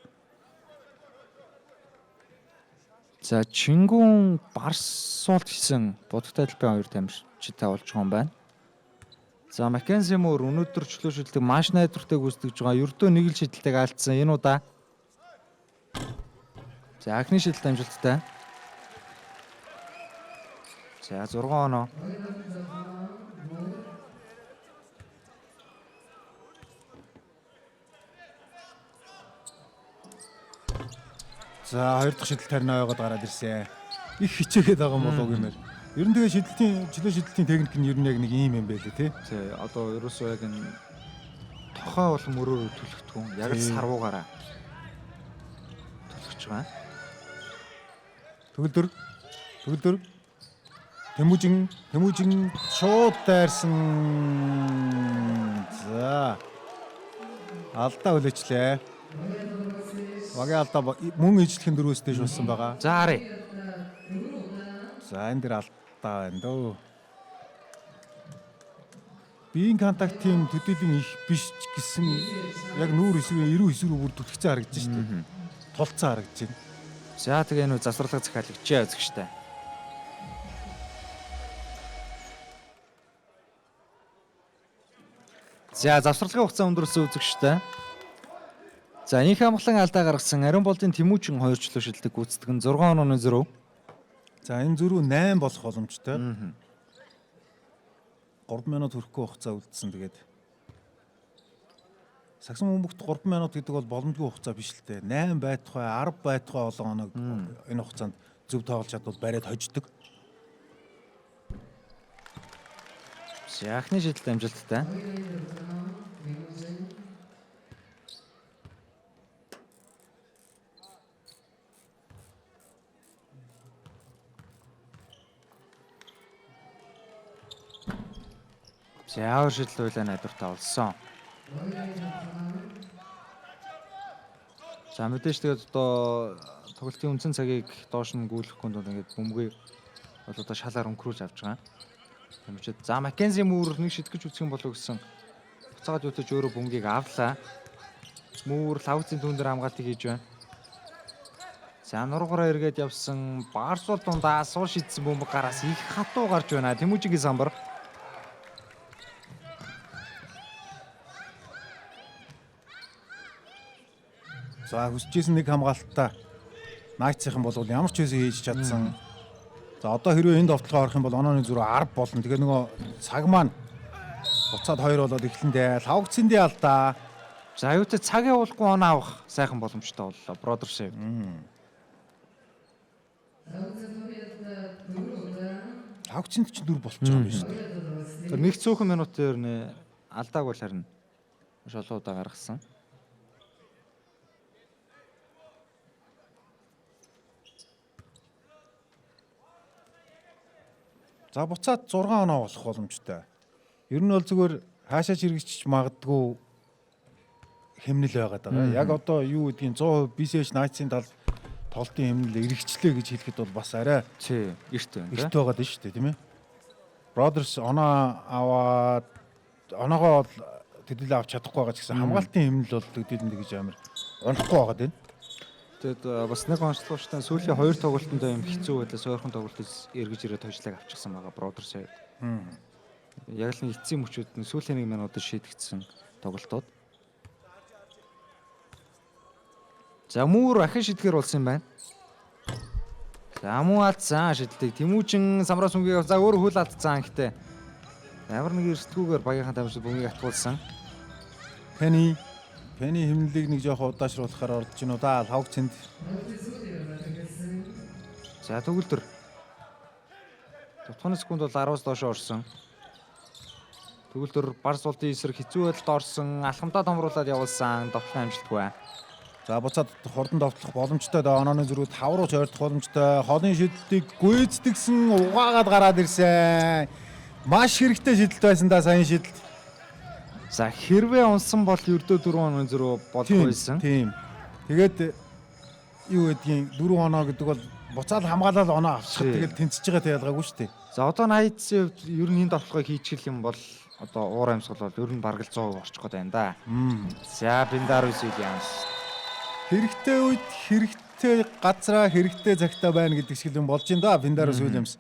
За Чингүн Барсуулт гэсэн будагтай албан 2 тамирчтай болж байгаа юм байна. За Маккензи Муур өнөөдөр чөлөө шилдэг маш найдвартай гүйцэтгэж байгаа. Ердөө нэг л шидэлтэйг алдсан энэ удаа. За анхны шидэлт амжилттай. За 6 оноо. За хоёр дахь шидэлт харин ойгоод гараад ирсэн. Их хичээгээд байгаа юм болов уу гэмээр. Ер нь тэгээ чөлөө шидэлтийн техник нь ер нь яг нэг ийм юм байлээ тий. Тий одоо ерөөсөө яг энэ тохой бол мөрөөр төлөвтгөн яг л сарвуугаараа төлөвч байгаа. Төгөлдөр Тэмүүжин шууд дайрсан. За алдаа хүлээчлээ. Вагийн алдаа мөн ижлэхэн дөрөвс дэш болсон байгаа. За харъя. За энэ дэр алдаа байна дөө. Биеийн контактын төдийлөн их биш ч гэсэн яг нүүр хэсгийн 99 рүү бүр түлхцэн харагдаж шүү дээ. Тулцсан харагдаж байна. За тэгээ энэ завсралга захиалагчаа үзэгчтэй. За завсралгын хугацаа өндөрсөн үзэгчтэй. За их амглан алдаа гаргасан Ариун болдын Тэмүүжин 2 чөлөө шилдэг гүйцэтгэн 6 онооны зөрөв. За энэ зөрүү 8 болох боломжтой. 3 минут хүрэхгүй хугацаа үлдсэн тэгээд. Сагсан бөмбөгт 3 минут гэдэг бол боломжгүй хугацаа биш л дээ. 8 байтугай 10 байтугай болгоно энэ хугацаанд зөв тоглож чадвал бариад хождог. За анхны шидэлт амжилттай. За хоёр шидэл байлаа найдвартай болсон. За мэдээж тэгээд одоо тоглолтын үндсэн цагийг доош нь гүйлэхгүй бол ингээд бөмбөгийг бол одоо шалаар өнгөрүүлж авч байгаа. Тэмчээд за Маккензи Муур нэг шитгэж үзэх юм болов гэсэн буцаагаад утаж өөрөө бөмбөгийг авлаа. Муур лавцын түн дээр хамгаалтыг хийж байна. За нургараа эргээд явсан Барсуул дундаа асуул шидсэн бөмбөг гараас их хатуу гарч байна. Тэмүүжигийн самбар. За хүсэжсэн нэг хамгаалтаа Найтсийн бол ямар ч хэсэг хийж чадсан. За одоо хэрвээ энэ довтлогоо орох юм бол онооны зөрүү 10 болно. Тэгээ нөгөө цаг маань буцаад 2 болоод эхлэндээ лавгцэндээ алдаа. За аюутай цаг явуулахгүй оноо авах сайхан боломжтой боллоо. Бродершев. Лавгцэнд ч 4 болчих юм биш үү? Тэр нэг цөөхөн минутын нэ алдааг бол харин маш олон удаа гаргасан. За буцаад 6 оноо болох боломжтой. Ер нь бол зүгээр хаашаач хэрэгжиж магадгүй хэмнэл байгаад байгаа. Яг одоо юу гэдгийг 100% BCH Knights-ийн тоглолтын хэмнэл эргэжлээ гэж хэлэхэд бол бас арай Тий, эрт байна. эрт байгаад байна шүү дээ, тийм ээ. Brothers оноо аваад оноогоо төдийлөө авч чадахгүй байгаа ч гэсэн хамгаалтын хэмнэл бол төдийлэн гэж амар онохгүй байгаад байна. Тэгэд бас нэг онцлогчтой сүүлийн 2 тоглолтонд юм хэцүү байлаа. Сойрхон тоглолтод эргэж ирээд хожлог авчихсан байгаа Brothers. Яг л эцсийн мөчүүд нь сүүлийн 1 минутад шийдэгдсэн тоглолтууд. За Муур ахин шидгээр болсон юм байна. За муу алдсан шидэлтийг Тэмүүжин самраас үнгийг за өөр хөл алдсан гэхдээ ямар нэг эрсдгүүгээр багийнхан тамирчид бөмбөгийг атгуулсан. Penny хэмнэлийг нэг жоох удаашруулахаар орж гинүү да лавгцэнд. За төгөлдөр. Тутганы секунд бол 10-аас доош орсон. Төгөлдөр Барсуултын эсрэг хэцүү байдалд орсон, алхамдаа томруулаад явуулсан, довтлон амжилтгүй. За буцаад хурдан довтлох боломжтой да онооны зөрүү 5 руу чойрдох боломжтой. Холын шидэлтийг гүйцэтгсэн угаагаад гараад ирсэн. Маш хэрэгтэй шидэлт байсан да саяны шидэлт. За хэрвээ унсан бол ердөө 4 оноо зөрөө болох байсан. Тийм. Тэгээд юу гэдгийг 4 оноо гэдэг бол буцаад хамгаалал оноо авчихад тэгэл тэнцэж байгаа ялгаагүй шүү дээ. За одоо Knights ер нь энэ довтлогыг хийчихэл юм бол одоо уур амьсгал бол ер нь бараг л 100% орчих гээд байна да. За Бендарус Williams Хэрэгтэй үед хэрэгтэй газраа хэрэгтэй цагтаа байна гэдэг шиг юм болж байна да. Пендарус Уильямс.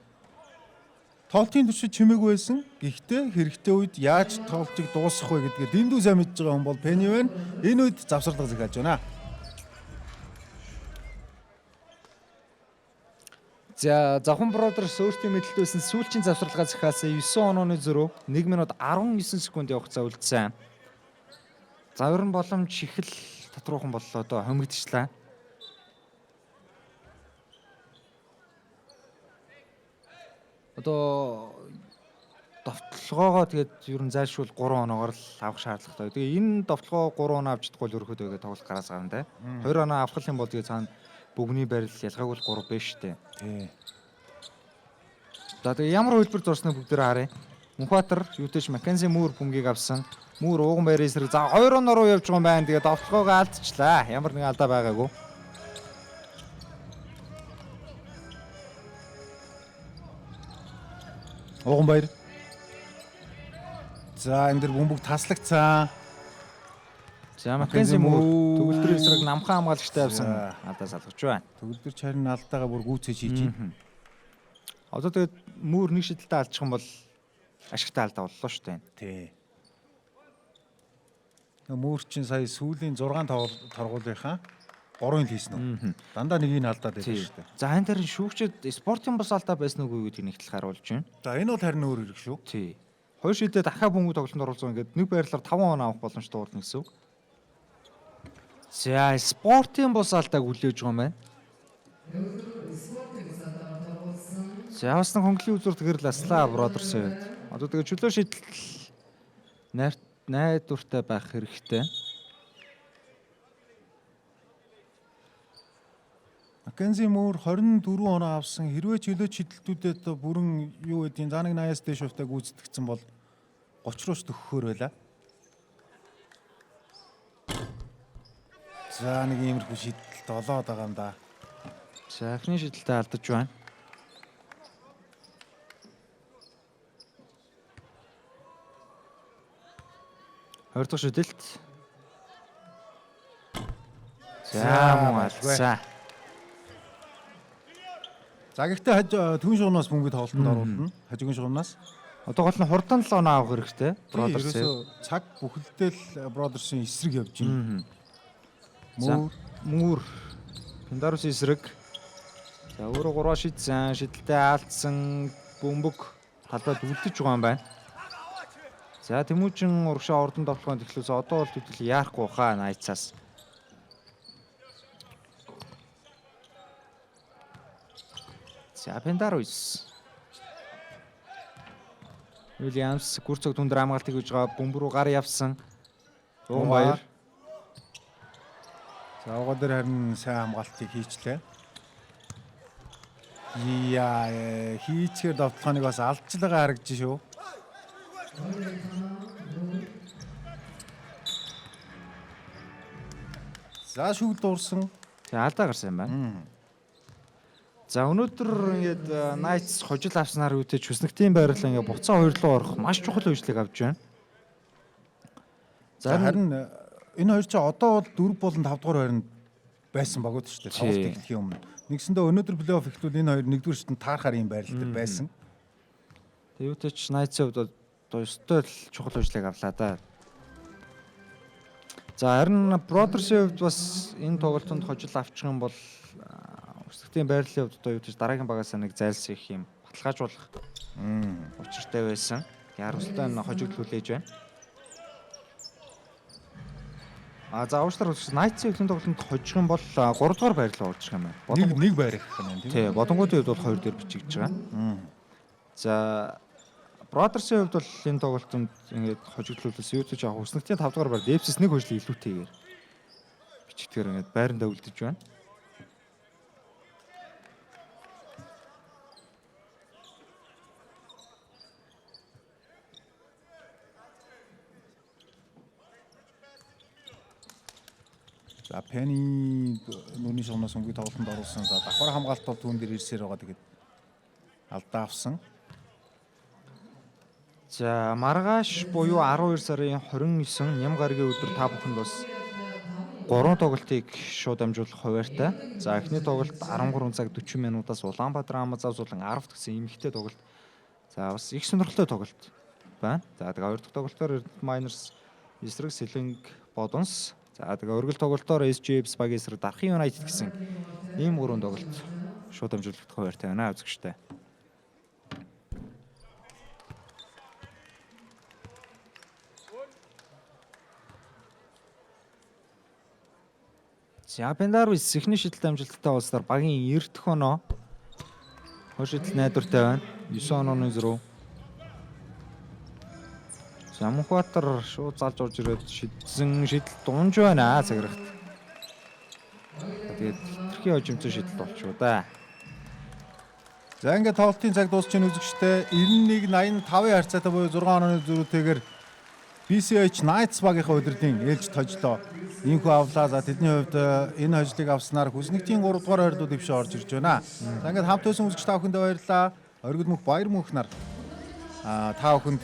Тоглолтын туршид чимээгүй байсан. Гэхдээ хэрэгтэй үед яаж тоглолтыг дуусгах вэ гэдгээ дэндүү сайн мэдж байгаа хүн бол Пенни байна. Энэ үед завсарлага захиалж байна. За Завхан Бродерс өөртөө мэдлэлтэйсэн сүүлчийн завсарлагаа захиалсан 9 онооны зөрүү 1 минут 19 секунд явагцаа үлдсэн. За ер нь боломж их л татруухан боллоо доо хомигдчихлаа. Одоо довтлогоогоо тэгээд ер нь зайлшгүй 3 оноогоор л авах шаардлагатай. Тэгээ энэ довтлогоо 3 оноо авч чадахгүй л өрхөд байгаад тоглолт гараас гарна те. 2 оноо авах юм бол тэгээд цаана бүгний барил ялгаагүй 3 биш штэ. Тий. За тэгээ ямар хөлбөр дурсныг бүгдээр харъя. Мөнхбаатар юутэйч Маккензи Муур бөмбөгийг авсан. Муур ууган байрын эсрэг за 2 оноо руу явж байгаа юм байна. Тэгээ довтлогоогоо алдчихлаа. Ямар нэгэн алдаа байгаагүй. Ууганбаяр. За энэ дэр бөмбөг таслагцсан. За Маккензи Муур төгөлдөр эсрэг намхан хамгаалагчтай авсан. Алдаа салгаж байна. Төгөлдөр чарын алдаага бүр гүйцээж хийж байна. Одоо тэгээд Муур нэг шидэлтэй алдчих юм бол ашигтай алдаа боллоо шүү дээ. Тий. Мөөрчин сая сүүлийн 6 торгуулынхаа 3-ыг хийсэн үү? Дандаа нэгийг нь алдаад байсан шүү дээ. За энэ дээр шүүгчд спортын бус алдаа байсан үгүй гэдгийг нэгтлэх харуулж байна. За энэ бол харин өөр хэрэг шүү. Тий. Хоёр шидээ дахиад бөмбөг тоглолтод оролцсон ингээд нэг байрлалаар 5 он авах боломжтой болно гэсэн үг. За спортын бус алдааг хүлээж байгаа юм байна. За явсан хөнгөлийн үзүүр тэгэр ласлаа Бродерс үед. Одоо тэгээ чөлөө шийдэл найдвартай байх хэрэгтэй. Маккензи Муур 24 оноо авсан. Хэрвээ чөлөө шидэлтүүдэд бүрэн юу гэдгийг за нэг 80-аас дээш хувьтай гүйцэтгэсэн бол 30 рууч төгөхөөр байла. За нэг иймэрхүү шидэлт олоод байгаа юм да. За эхний шидэлтээ алдаж байна. Хоёр дахь шидэлт. За мөн алдсан. За гэхдээ төвөн шугамнаас бөмбөг тоглолтод оруулна. Хажуугийн шугамнаас. Одоо гол нь хурдан 7 оноо авах хэрэгтэй. Бродерс цаг бүхэлдээ Бродерсын эсрэг явж байна. Муур Пендарус эсрэг. За өөрөө 3 шидсэн, шидэлтэй алдсан бөмбөг талбайд үлдэж байгаа юм байна. За Тэмүүжин урагшаа ордон тоглохын тэглээс одоо бол төдөл яарахгүй хаа найцаас. За Пендарус. Уильямс гүрцөг түндэр хамгаалтыг хийж байгаа бөмбөр рүү гар явсан. Ууганбаяр. За угаа дээр харин сайн хамгаалтыг хийчлээ. Яа хийчихээр довтлохоныг бас алдчихлага харагдаж шүү. За шүг дуурсан. За алдаа гарсан юм байна. За өнөөдөр ингээд Knights хожил авснаар үтэж хүснэгтийн байрлал ингээд буцаа хоёр руу орох маш чухал үйлчлэг авч байна. За харин энэ хоёр ч одоо бол 4 болон 5 дугаар байранд байсан багууд шүү дээ. Тоглолт эхлэхийн өмнө. Нэгсэндээ өнөөдөр плей-офф эхлүүл энэ хоёр нэгдүгээр шатнд таарахаар юм байрлал дээр байсан. Тэгээ үтэж Knights-ийн хувьд одоо өстой л чухал үйлчлэг авлаа да. За харин Brother's-ийн хувьд бас энэ тоглолтод хожил авчих юм бол Өсөлтийн байрлалын хувьд одоо юу гэж дараагийн багаас нэг зайлс их юм баталгаажуулах учиртай байсан. Ярустай нь хожигдол хүлээж байна. За уучлаар Knights-ийн хөлийн тоглолтод хожих юм бол 3 дугаар байрлал орчих юм байна. Нэг байр гэх юм байна тийм. Бодонгуудын хувьд бол 2 дээр бичигдэж байгаа. За Brother's-ийн хувьд бол энэ тоглолтод ингээд хожигдлуулсан юу гэж яг өснөгтийн 5 дугаар байр Дэвсэс нэг хожил илүүтэйгээр бичигдэхээр ингээд байрандаа үлдэж байна. За Penny нүрийн шугамнаас өнгөний тоглолтод оруулсан. За давхар хамгаалт бол түүн дээр ирсээр байгаа. Тэгээд алдаа авсан. За маргааш буюу 12 сарын 29 ням гарагийн өдөр та бүхэнд бас 3 тоглолтыг шууд амжуулах хуваартай. За эхний тоглолт 13 цаг 40 минутаас Улаанбаатар Амазаас болон 10 гэсэн эмэгтэй тоглолт. За бас их сонирхолтой тоглолт байна. За тэгээ хоёр дахь тоглолтоор Эрдэнэт Miners эсрэг Сэлэнг Бодонс. За тэгээ өргөл тоглолтоор SJFs баг эсрэг Дархан United гэсэн ийм 3 тоглолт шууд амжуулагдах хуваартай байна үзэгчтэй. За Пендарвис эхний шидэлт амжилттай улсаар багийн 90 дэх оноо хошидл найдвартай байна. 9 онооны зөрүү. Самхбаатар шууд залж орж ирээд шидэл дунж байна цагирагт. Тэгээд хитрхи хожимцоо шидэлт болчихоо да. За ингээд тоглолтын цаг дуусч ийн үзэгчтэй 91-85-ын харьцаатай буюу 6 онооны зөрүүтэйгээр BCH Knights багийнхаа удирдын ээлж тожлоо. Иймхүү авлаа. За тэдний хувьд энэ хожлыг авснаар хүснэгтийн 3 дугаар ойрлууд дэвшээ орж ирж байна. За ингээд хамт байсан үзэгч та бүхэнд баярлалаа. Оргил мөх баяр мөнх нар та бүхэнд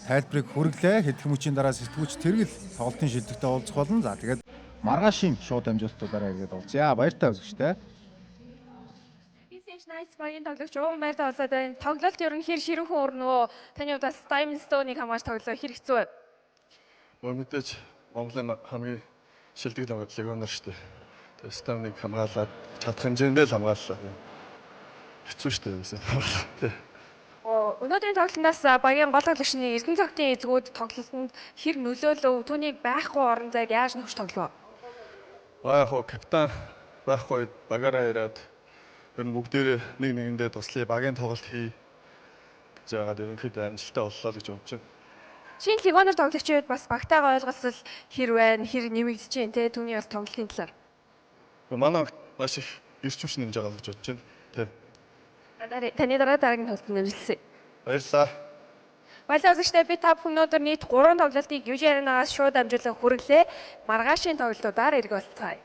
тайлбарыг хүргэлээ. Хэдхэн мөчийн дараа сэтгүүлч тэргэл тоглолтын шилдэгтээ уулзах болно. За тэгээд маргаашийн шууд амжилтуудаараа ирээд уулзъя. Баяртай үзэгчтэй. BCH Knights багийн тоглогч Уун Баяртай болоод байна. Тоглолт ер нь хэр ширүүхэн өрнөө таны хувьд бас Diamond Stone-ыг хамгаалж тоглоо хэр хэцүү вэ? Мэдээж Монголын хамгийн шилдэг тоглолт легионер шүү дээ. Тэгээ Stone-ыг хамгаалаад чадах хэмжээндээ л хамгааллаа. Хэцүү шүү дээ. Өнөөдрийн тоглолтоос багийн гол тоглогчны Эрдэнэ цогтын эзгүүд тоглолтод хэр нөлөөлөв? Түүнийг байхгүй орон зайд яаж нөхөж тоглоо? Яг капитан байхгүй багаараа ирээд ер нь бүгдээрээ нэг нэгэндээ туслая багийн тоглолт хий гэж яагаад ерөнхийдөө амжилттай боллоо гэж бодож байна. Шинэ легионер тоглогчийн үед бас багтайгаа ойлголцол хэр байна? Хэр нэмэгдэж байна те? Түүний бас тоглолтын талаар. Манай маш их эрч хүч нэмж байгаа гэж бодож байна. Тэ. Таны дараагийн тоглолтод нэмжлээ. Баярлалаа. Баярлалаа үзэгчдээ би та бүхэн өнөөдөр нийт 3 тоглолтыг UJ Arena-аас шууд амжуулан хүргэлээ. Маргаашийн тоглолтуудаар эрг болцгаая.